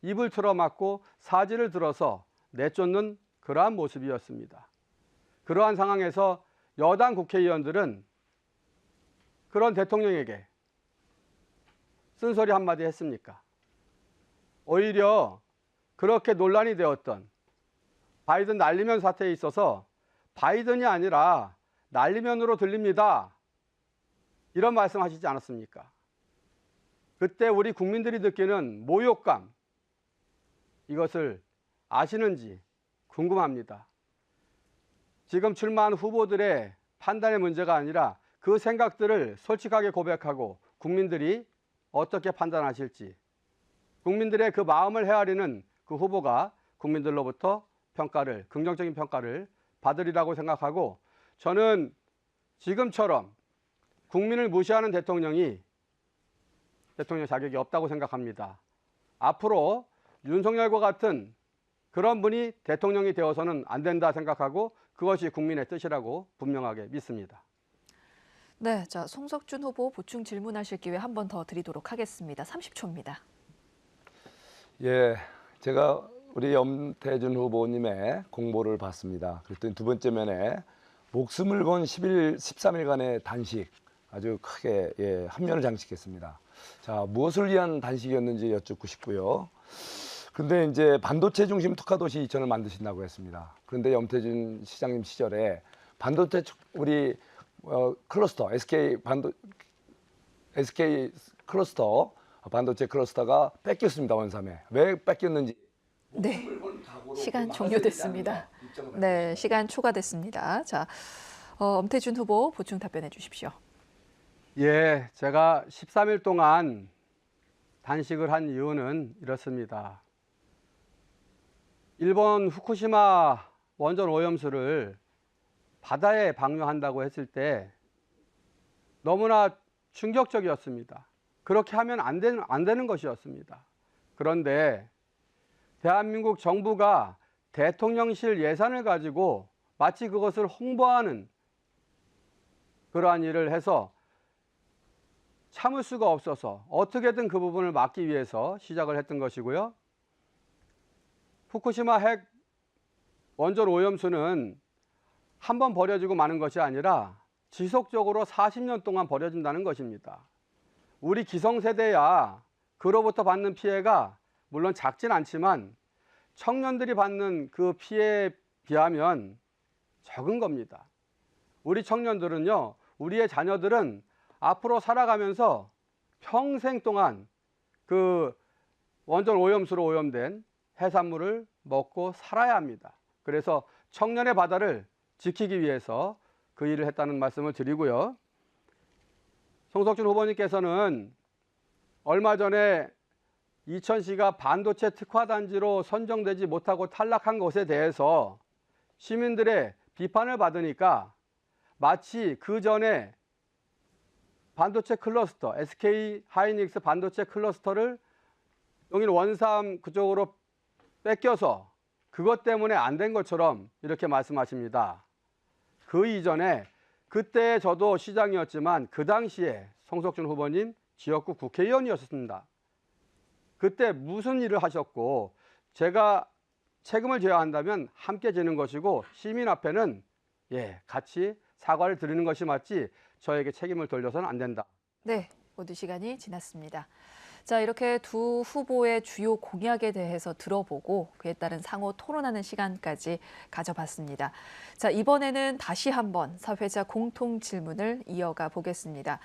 입을 틀어막고 사지를 들어서 내쫓는 그러한 모습이었습니다. 그러한 상황에서 여당 국회의원들은 그런 대통령에게 쓴소리 한마디 했습니까? 오히려 그렇게 논란이 되었던 바이든 날리면 사태에 있어서 바이든이 아니라 날리면으로 들립니다. 이런 말씀하시지 않았습니까? 그때 우리 국민들이 느끼는 모욕감, 이것을 아시는지 궁금합니다. 지금 출마한 후보들의 판단의 문제가 아니라 그 생각들을 솔직하게 고백하고 국민들이 어떻게 판단하실지, 국민들의 그 마음을 헤아리는 그 후보가 국민들로부터 평가를, 긍정적인 평가를 받으리라고 생각하고, 저는 지금처럼 국민을 무시하는 대통령이 대통령 자격이 없다고 생각합니다. 앞으로 윤석열과 같은 그런 분이 대통령이 되어서는 안 된다 생각하고 그것이 국민의 뜻이라고 분명하게 믿습니다. 네, 자, 송석준 후보 보충 질문하실 기회 한 번 더 드리도록 하겠습니다. 30초입니다. 예, 제가 우리 염태준 후보님의 공보를 봤습니다. 그랬더니 두 번째 면에 목숨을 건 13일간의 단식 아주 크게 한 면을 장식했습니다. 자, 무엇을 위한 단식이었는지 여쭙고 싶고요. 근데 이제 반도체 중심 특화도시 이천을 만드신다고 했습니다. 그런데 염태준 시장님 시절에 반도체 우리 클러스터 SK 클러스터 반도체 클러스터가 뺏겼습니다. 원삼에. 왜 뺏겼는지. 네, 시간 종료됐습니다. 네, 시간 초과됐습니다. 자, 엄태준 후보 보충 답변해 주십시오. 예, 제가 13일 동안 단식을 한 이유는 이렇습니다. 일본 후쿠시마 원전 오염수를 바다에 방류한다고 했을 때 너무나 충격적이었습니다. 그렇게 하면 안 되는 것이었습니다. 그런데 대한민국 정부가 대통령실 예산을 가지고 마치 그것을 홍보하는 그러한 일을 해서 참을 수가 없어서 어떻게든 그 부분을 막기 위해서 시작을 했던 것이고요. 후쿠시마 핵 원전 오염수는 한 번 버려지고 마는 것이 아니라 지속적으로 40년 동안 버려진다는 것입니다. 우리 기성세대야 그로부터 받는 피해가 물론 작진 않지만 청년들이 받는 그 피해에 비하면 적은 겁니다. 우리 청년들은요, 우리의 자녀들은 앞으로 살아가면서 평생 동안 그 원전 오염수로 오염된 해산물을 먹고 살아야 합니다. 그래서 청년의 바다를 지키기 위해서 그 일을 했다는 말씀을 드리고요. 송석준 후보님께서는 얼마 전에 이천시가 반도체 특화단지로 선정되지 못하고 탈락한 것에 대해서 시민들의 비판을 받으니까 마치 그 전에 반도체 클러스터, SK 하이닉스 반도체 클러스터를 용인 원삼 그쪽으로 뺏겨서 그것 때문에 안 된 것처럼 이렇게 말씀하십니다. 그 이전에 그때 저도 시장이었지만 그 당시에 송석준 후보님 지역구 국회의원이었습니다. 그때 무슨 일을 하셨고 제가 책임을 져야 한다면 함께 지는 것이고 시민 앞에는 같이 사과를 드리는 것이 맞지 저에게 책임을 돌려서는 안 된다. 네, 모두 시간이 지났습니다. 자, 이렇게 두 후보의 주요 공약에 대해서 들어보고 그에 따른 상호 토론하는 시간까지 가져봤습니다. 자, 이번에는 다시 한번 사회자 공통 질문을 이어가 보겠습니다.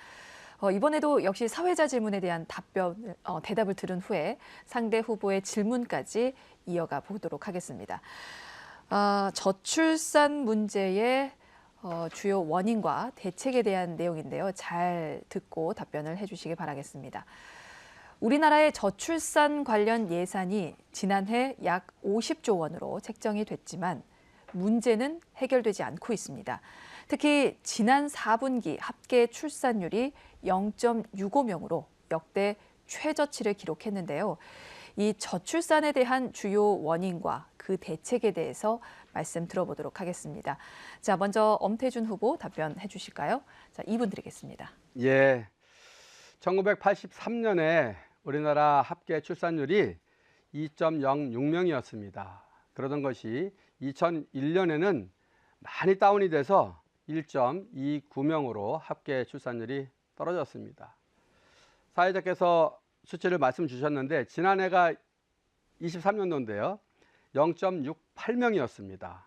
이번에도 역시 사회자 질문에 대한 대답을 들은 후에 상대 후보의 질문까지 이어가 보도록 하겠습니다. 저출산 문제의 주요 원인과 대책에 대한 내용인데요. 잘 듣고 답변을 해주시기 바라겠습니다. 우리나라의 저출산 관련 예산이 지난해 약 50조 원으로 책정이 됐지만 문제는 해결되지 않고 있습니다. 특히 지난 4분기 합계 출산율이 0.65명으로 역대 최저치를 기록했는데요. 이 저출산에 대한 주요 원인과 그 대책에 대해서 말씀 들어보도록 하겠습니다. 자, 먼저 엄태준 후보 답변해 주실까요? 자, 2분 드리겠습니다. 예, 1983년에 우리나라 합계 출산율이 2.06명이었습니다. 그러던 것이 2001년에는 많이 다운이 돼서 1.29명으로 합계 출산율이 떨어졌습니다. 사회자께서 수치를 말씀 주셨는데 지난해가 23년도인데요. 0.68명이었습니다.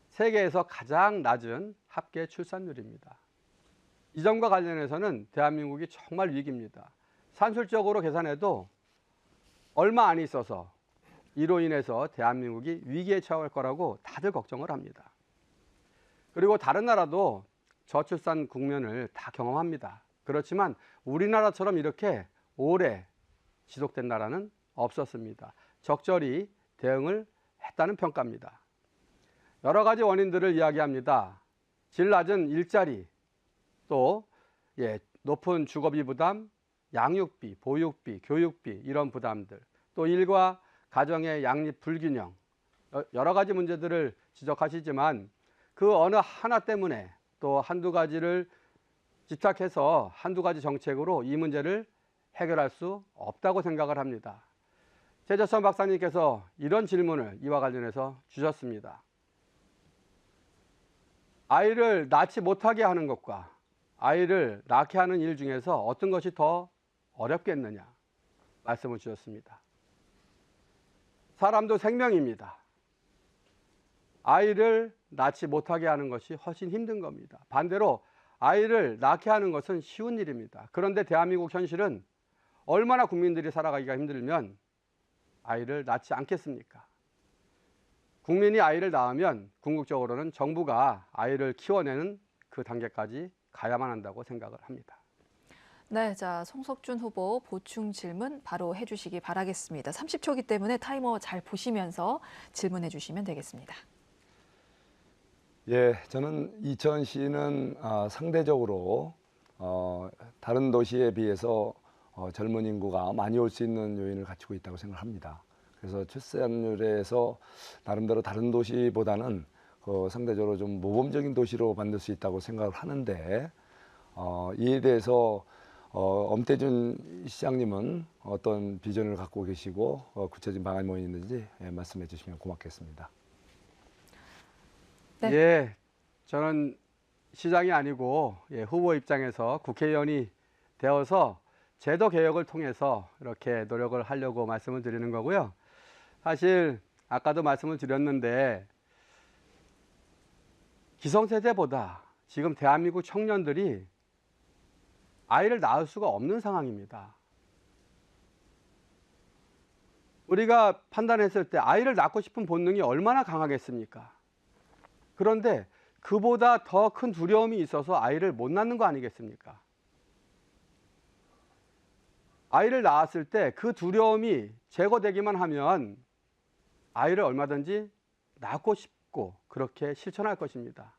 세계에서 가장 낮은 합계 출산율입니다. 이 점과 관련해서는 대한민국이 정말 위기입니다. 산술적으로 계산해도 얼마 안 있어서 이로 인해서 대한민국이 위기에 처할 거라고 다들 걱정을 합니다. 그리고 다른 나라도 저출산 국면을 다 경험합니다. 그렇지만 우리나라처럼 이렇게 오래 지속된 나라는 없었습니다. 적절히 대응을 했다는 평가입니다. 여러 가지 원인들을 이야기합니다. 질 낮은 일자리, 또 높은 주거비 부담, 양육비, 보육비, 교육비 이런 부담들, 또 일과 가정의 양립 불균형, 여러 가지 문제들을 지적하시지만 그 어느 하나 때문에 또 한두 가지를 집착해서 한두 가지 정책으로 이 문제를 해결할 수 없다고 생각을 합니다. 최재천 박사님께서 이런 질문을 이와 관련해서 주셨습니다. 아이를 낳지 못하게 하는 것과 아이를 낳게 하는 일 중에서 어떤 것이 더 어렵겠느냐 말씀을 주셨습니다. 사람도 생명입니다. 아이를 낳지 못하게 하는 것이 훨씬 힘든 겁니다. 반대로 아이를 낳게 하는 것은 쉬운 일입니다. 그런데 대한민국 현실은 얼마나 국민들이 살아가기가 힘들면 아이를 낳지 않겠습니까? 국민이 아이를 낳으면 궁극적으로는 정부가 아이를 키워내는 그 단계까지 가야만 한다고 생각을 합니다. 네, 자, 송석준 후보 보충 질문 바로 해주시기 바라겠습니다. 30초이기 때문에 타이머 잘 보시면서 질문해 주시면 되겠습니다. 예, 저는 이천시는 상대적으로 다른 도시에 비해서 젊은 인구가 많이 올 수 있는 요인을 갖추고 있다고 생각합니다. 그래서 출산율에서 나름대로 다른 도시보다는 상대적으로 좀 모범적인 도시로 만들 수 있다고 생각을 하는데 이에 대해서 엄태준 시장님은 어떤 비전을 갖고 계시고 구체적인 방안이 뭐 있는지 말씀해 주시면 고맙겠습니다. 네. 예, 저는 시장이 아니고 후보 입장에서 국회의원이 되어서 제도 개혁을 통해서 이렇게 노력을 하려고 말씀을 드리는 거고요. 사실 아까도 말씀을 드렸는데 기성세대보다 지금 대한민국 청년들이 아이를 낳을 수가 없는 상황입니다. 우리가 판단했을 때 아이를 낳고 싶은 본능이 얼마나 강하겠습니까? 그런데 그보다 더 큰 두려움이 있어서 아이를 못 낳는 거 아니겠습니까? 아이를 낳았을 때 그 두려움이 제거되기만 하면 아이를 얼마든지 낳고 싶고 그렇게 실천할 것입니다.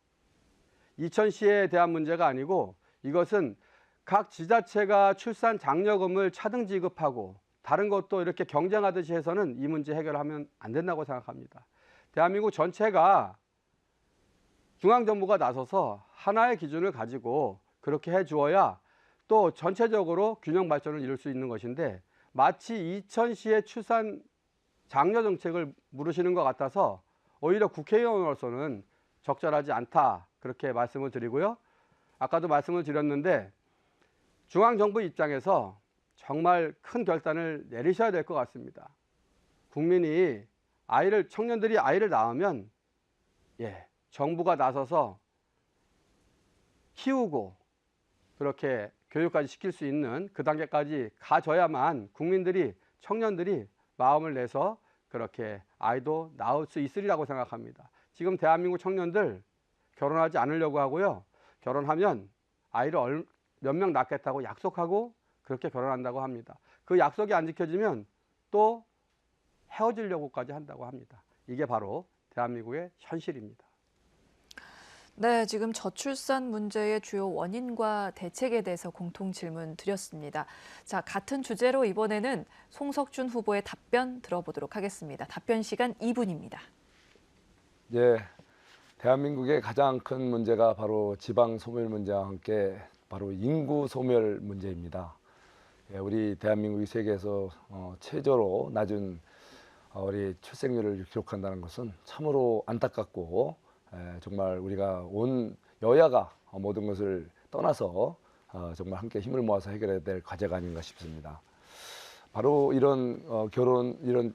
이천시에 대한 문제가 아니고 이것은 각 지자체가 출산 장려금을 차등 지급하고 다른 것도 이렇게 경쟁하듯이 해서는 이 문제 해결하면 안 된다고 생각합니다. 대한민국 전체가 중앙정부가 나서서 하나의 기준을 가지고 그렇게 해주어야 또 전체적으로 균형 발전을 이룰 수 있는 것인데 마치 이천시의 출산 장려 정책을 물으시는 것 같아서 오히려 국회의원으로서는 적절하지 않다 그렇게 말씀을 드리고요. 아까도 말씀을 드렸는데 중앙정부 입장에서 정말 큰 결단을 내리셔야 될 것 같습니다. 국민이 청년들이 아이를 낳으면 정부가 나서서 키우고 그렇게 교육까지 시킬 수 있는 그 단계까지 가져야만 국민들이 청년들이 마음을 내서 그렇게 아이도 낳을 수 있으리라고 생각합니다. 지금 대한민국 청년들 결혼하지 않으려고 하고요. 결혼하면 아이를 몇 명 낳겠다고 약속하고 그렇게 결혼한다고 합니다. 그 약속이 안 지켜지면 또 헤어지려고까지 한다고 합니다. 이게 바로 대한민국의 현실입니다. 네, 지금 저출산 문제의 주요 원인과 대책에 대해서 공통 질문 드렸습니다. 자, 같은 주제로 이번에는 송석준 후보의 답변 들어보도록 하겠습니다. 답변 시간 2분입니다. 예, 대한민국의 가장 큰 문제가 바로 지방 소멸 문제와 함께 바로 인구 소멸 문제입니다. 예, 우리 대한민국이 세계에서 최저로 낮은 우리 출생률을 기록한다는 것은 참으로 안타깝고 정말 우리가 온 여야가 모든 것을 떠나서 정말 함께 힘을 모아서 해결해야 될 과제가 아닌가 싶습니다. 바로 이런 이런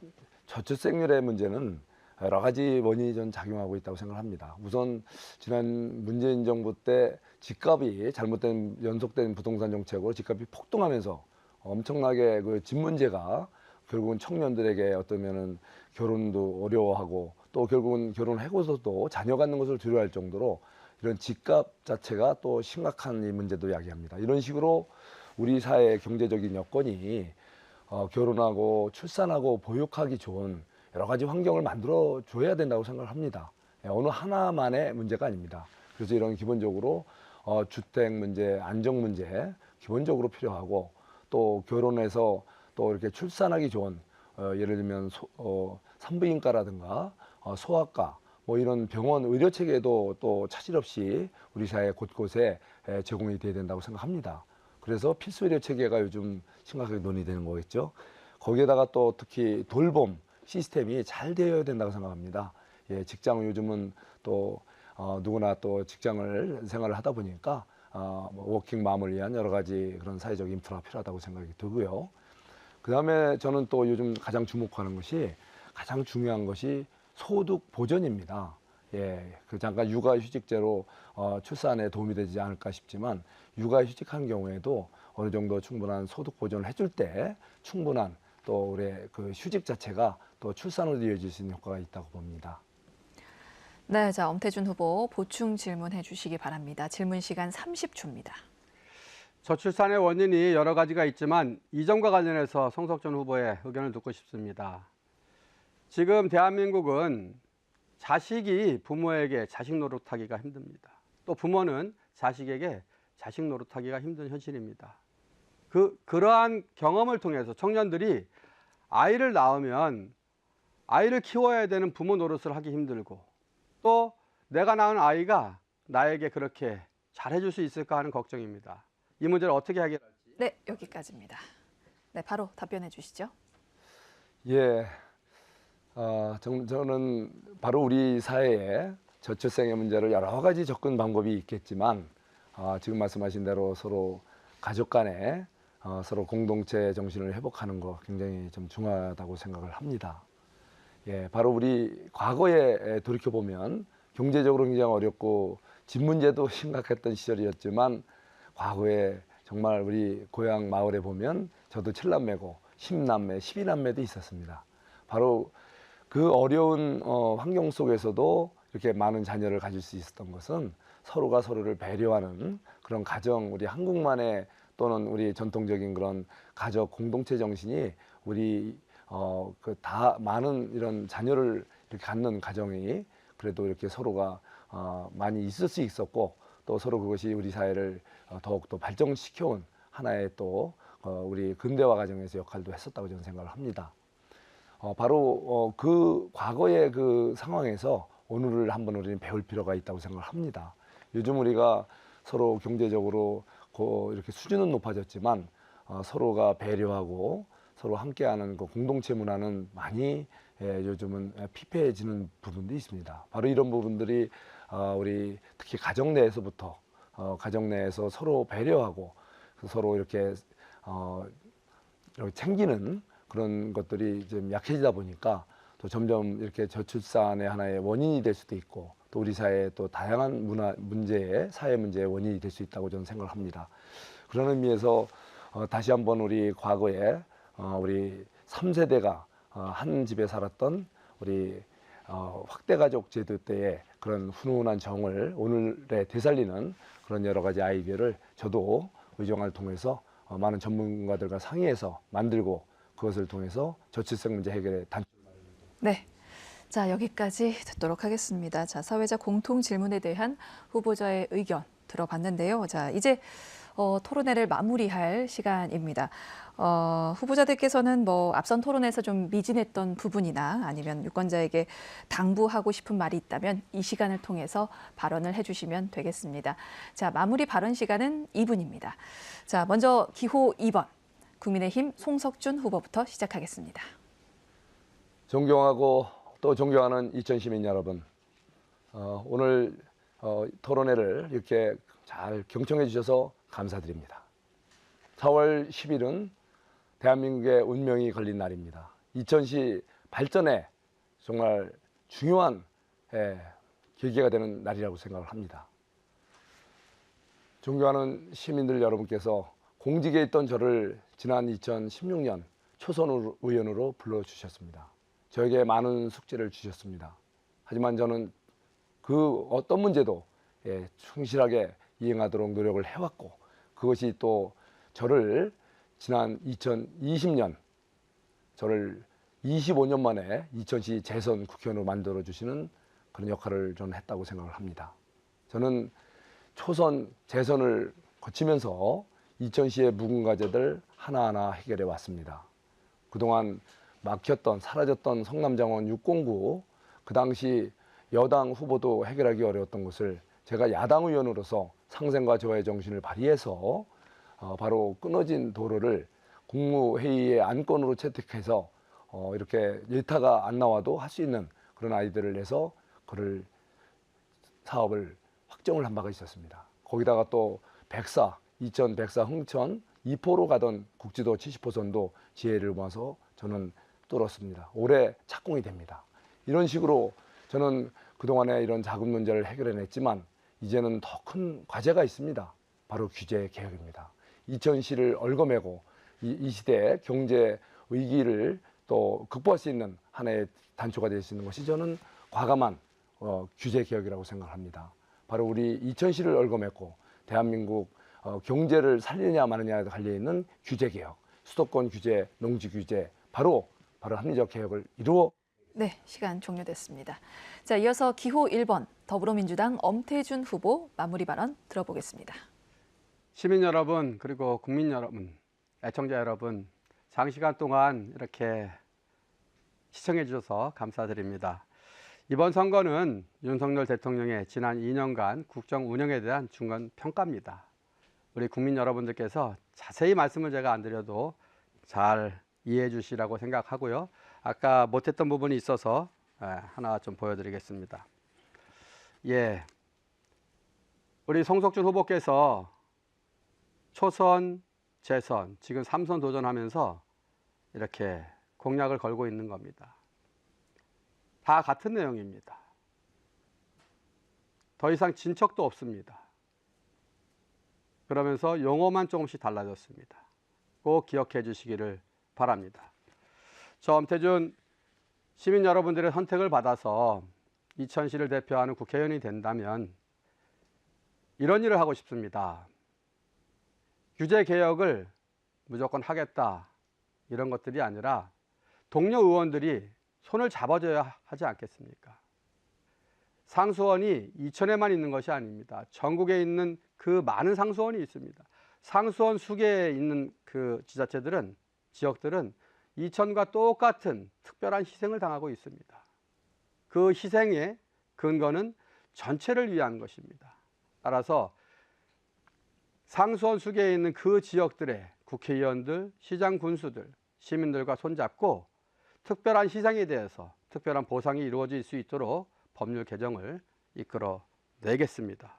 저출생률의 문제는 여러 가지 원인이 좀 작용하고 있다고 생각합니다. 우선 지난 문재인 정부 때 집값이 잘못된 연속된 부동산 정책으로 집값이 폭등하면서 엄청나게 그 집 문제가 결국은 청년들에게 어떠면은 결혼도 어려워하고 또 결국은 결혼하고서도 자녀 갖는 것을 두려워할 정도로 이런 집값 자체가 또 심각한 이 문제도 야기합니다. 이런 식으로 우리 사회의 경제적인 여건이 결혼하고 출산하고 보육하기 좋은 여러 가지 환경을 만들어 줘야 된다고 생각을 합니다. 어느 하나만의 문제가 아닙니다. 그래서 이런 기본적으로 주택 문제, 안정 문제 기본적으로 필요하고 또 결혼해서 또 이렇게 출산하기 좋은 예를 들면 산부인과라든가 소아과 뭐 이런 병원 의료 체계도 또 차질 없이 우리 사회 곳곳에 제공이 돼야 된다고 생각합니다. 그래서 필수 의료 체계가 요즘 심각하게 논의되는 거겠죠. 거기에다가 또 특히 돌봄 시스템이 잘 되어야 된다고 생각합니다. 예, 직장은 요즘은 또 누구나 또 직장을 생활을 하다 보니까 워킹맘을 위한 여러 가지 그런 사회적 인프라가 필요하다고 생각이 들고요. 그 다음에 저는 또 요즘 가장 주목하는 것이 가장 중요한 것이 소득 보전입니다. 예, 그 잠깐 육아휴직제로 출산에 도움이 되지 않을까 싶지만 육아휴직한 경우에도 어느 정도 충분한 소득 보전을 해줄 때 충분한 또 우리 그 휴직 자체가 또 출산으로 이어질 수 있는 효과가 있다고 봅니다. 네, 자, 엄태준 후보 보충 질문해 주시기 바랍니다. 질문 시간 30초입니다. 저출산의 원인이 여러 가지가 있지만 이 점과 관련해서 송석준 후보의 의견을 듣고 싶습니다. 지금 대한민국은 자식이 부모에게 자식 노릇하기가 힘듭니다. 또 부모는 자식에게 자식 노릇하기가 힘든 현실입니다. 그러한 경험을 통해서 청년들이 아이를 낳으면 아이를 키워야 되는 부모 노릇을 하기 힘들고 또 내가 낳은 아이가 나에게 그렇게 잘해줄 수 있을까 하는 걱정입니다. 이 문제를 어떻게 해결할지. 네, 여기까지입니다. 네, 바로 답변해 주시죠. 예, 저는 바로 우리 사회에 저출생의 문제를 여러 가지 접근 방법이 있겠지만 지금 말씀하신 대로 서로 가족 간에 서로 공동체 정신을 회복하는 거 굉장히 좀 중요하다고 생각을 합니다. 예, 바로 우리 과거에 돌이켜 보면 경제적으로 굉장히 어렵고 집 문제도 심각했던 시절이었지만 과거에 정말 우리 고향 마을에 보면 저도 7남매고 10남매, 12남매도 있었습니다. 바로 그 어려운 환경 속에서도 이렇게 많은 자녀를 가질 수 있었던 것은 서로가 서로를 배려하는 그런 가정, 우리 한국만의 또는 우리 전통적인 그런 가족 공동체 정신이 우리 다 많은 이런 자녀를 이렇게 갖는 가정이 그래도 이렇게 서로가 많이 있을 수 있었고 또 서로 그것이 우리 사회를 더욱더 발전시켜온 하나의 또 우리 근대화 과정에서 역할도 했었다고 저는 생각을 합니다. 바로 그 과거의 그 상황에서 오늘을 한번 우리는 배울 필요가 있다고 생각을 합니다. 요즘 우리가 서로 경제적으로 이렇게 수준은 높아졌지만 서로가 배려하고 서로 함께하는 그 공동체 문화는 많이 요즘은 피폐해지는 부분도 있습니다. 바로 이런 부분들이 우리 특히 가정 내에서부터 가정 내에서 서로 배려하고 서로 이렇게 챙기는 그런 것들이 좀 약해지다 보니까 또 점점 이렇게 저출산의 하나의 원인이 될 수도 있고 또 우리 사회의 또 다양한 문제의 사회 문제의 원인이 될 수 있다고 저는 생각을 합니다. 그런 의미에서 다시 한번 우리 과거에 우리 3세대가 한 집에 살았던 우리 확대가족 제도 때의 그런 훈훈한 정을 오늘에 되살리는 그런 여러 가지 아이디어를 저도 의정화를 통해서 많은 전문가들과 상의해서 만들고 그것을 통해서 저출생 문제 해결에 네. 자, 여기까지 듣도록 하겠습니다. 자, 사회자 공통 질문에 대한 후보자의 의견 들어봤는데요. 자, 이제 토론회를 마무리할 시간입니다. 후보자들께서는 앞선 토론에서 좀 미진했던 부분이나 아니면 유권자에게 당부하고 싶은 말이 있다면 이 시간을 통해서 발언을 해주시면 되겠습니다. 자, 마무리 발언 시간은 2분입니다. 자, 먼저 기호 2번 국민의힘 송석준 후보부터 시작하겠습니다. 존경하고 또 존경하는 이천 시민 여러분, 오늘 토론회를 이렇게 잘 경청해 주셔서 감사드립니다. 4월 10일은 대한민국의 운명이 걸린 날입니다. 이천시 발전에 정말 중요한 계기가 되는 날이라고 생각을 합니다. 존경하는 시민들 여러분께서 공직에 있던 저를 지난 2016년 초선 의원으로 불러주셨습니다. 저에게 많은 숙제를 주셨습니다. 하지만 저는 그 어떤 문제도 충실하게 이행하도록 노력을 해왔고, 그것이 또 저를 지난 2020년 저를 25년 만에 이천시 재선 국회의원으로 만들어 주시는 그런 역할을 저는 했다고 생각을 합니다. 저는 초선 재선을 거치면서 이천시의 묵은 과제들 하나하나 해결해 왔습니다. 그동안 막혔던 사라졌던 성남정원 609, 그 당시 여당 후보도 해결하기 어려웠던 것을 제가 야당 의원으로서 상생과 저의 정신을 발휘해서 바로 끊어진 도로를 국무회의의 안건으로 채택해서 이렇게 일타가 안 나와도 할 수 있는 그런 아이디어를 내서 그를 사업을 확정을 한 바가 있었습니다. 거기다가 또 이천 백사 흥천 2포로 가던 국지도 70호선도 지혜를 모아서 저는 뚫었습니다. 올해 착공이 됩니다. 이런 식으로 저는 그동안에 이런 자금 문제를 해결해냈지만 이제는 더 큰 과제가 있습니다. 바로 규제 개혁입니다. 이천시를 얽어매고 이 시대의 경제 위기를 또 극복할 수 있는 하나의 단초가 될 수 있는 것이 저는 과감한 규제 개혁이라고 생각합니다. 바로 우리 이천시를 얽어매고 대한민국 경제를 살리느냐 마느냐에 달려있는 규제 개혁, 수도권 규제, 농지 규제, 바로 합리적 개혁을 이루어. 네, 시간 종료됐습니다. 자, 이어서 기호 1번 더불어민주당 엄태준 후보 마무리 발언 들어보겠습니다. 시민 여러분, 그리고 국민 여러분, 애청자 여러분, 장시간 동안 이렇게 시청해 주셔서 감사드립니다. 이번 선거는 윤석열 대통령의 지난 2년간 국정 운영에 대한 중간 평가입니다. 우리 국민 여러분들께서 자세히 말씀을 제가 안 드려도 잘 이해해 주시라고 생각하고요. 아까 못했던 부분이 있어서 하나 좀 보여드리겠습니다. 우리 송석준 후보께서 초선, 재선, 지금 3선 도전하면서 이렇게 공약을 걸고 있는 겁니다. 다 같은 내용입니다. 더 이상 진척도 없습니다. 그러면서 용어만 조금씩 달라졌습니다. 꼭 기억해 주시기를 바랍니다. 저 엄태준 시민 여러분들의 선택을 받아서 이천시를 대표하는 국회의원이 된다면 이런 일을 하고 싶습니다. 규제 개혁을 무조건 하겠다 이런 것들이 아니라 동료 의원들이 손을 잡아줘야 하지 않겠습니까? 상수원이 이천에만 있는 것이 아닙니다. 전국에 있는 그 많은 상수원이 있습니다. 상수원 수계에 있는 그 지자체들은, 지역들은 이천과 똑같은 특별한 희생을 당하고 있습니다. 그 희생의 근거는 전체를 위한 것입니다. 따라서 상수원 수계에 있는 그 지역들의 국회의원들, 시장 군수들, 시민들과 손잡고 특별한 희생에 대해서 특별한 보상이 이루어질 수 있도록 법률 개정을 이끌어 내겠습니다.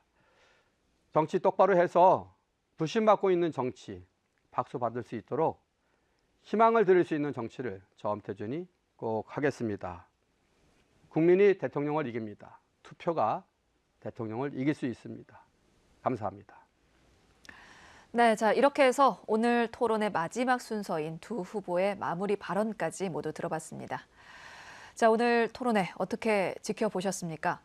정치 똑바로 해서 불신받고 있는 정치 박수 받을 수 있도록 희망을 드릴 수 있는 정치를 저 엄태준이 꼭 하겠습니다. 국민이 대통령을 이깁니다. 투표가 대통령을 이길 수 있습니다. 감사합니다. 네, 자, 이렇게 해서 오늘 토론의 마지막 순서인 두 후보의 마무리 발언까지 모두 들어봤습니다. 자, 오늘 토론회 어떻게 지켜보셨습니까?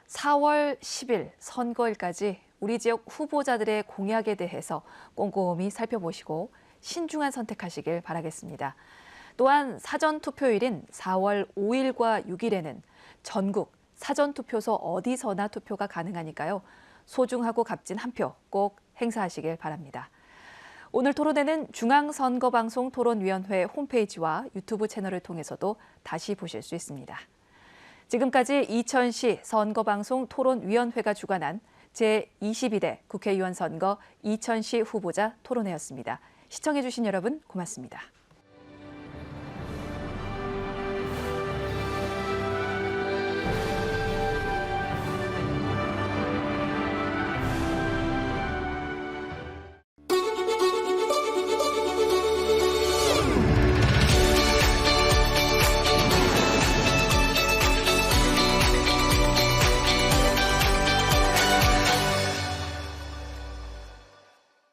4월 10일 선거일까지 우리 지역 후보자들의 공약에 대해서 꼼꼼히 살펴보시고 신중한 선택하시길 바라겠습니다. 또한 사전투표일인 4월 5일과 6일에는 전국 사전투표소 어디서나 투표가 가능하니까요. 소중하고 값진 한 표 꼭 행사하시길 바랍니다. 오늘 토론회는 중앙선거방송 토론위원회 홈페이지와 유튜브 채널을 통해서도 다시 보실 수 있습니다. 지금까지 이천시 선거방송 토론위원회가 주관한 제22대 국회의원 선거 이천시 후보자 토론회였습니다. 시청해주신 여러분 고맙습니다.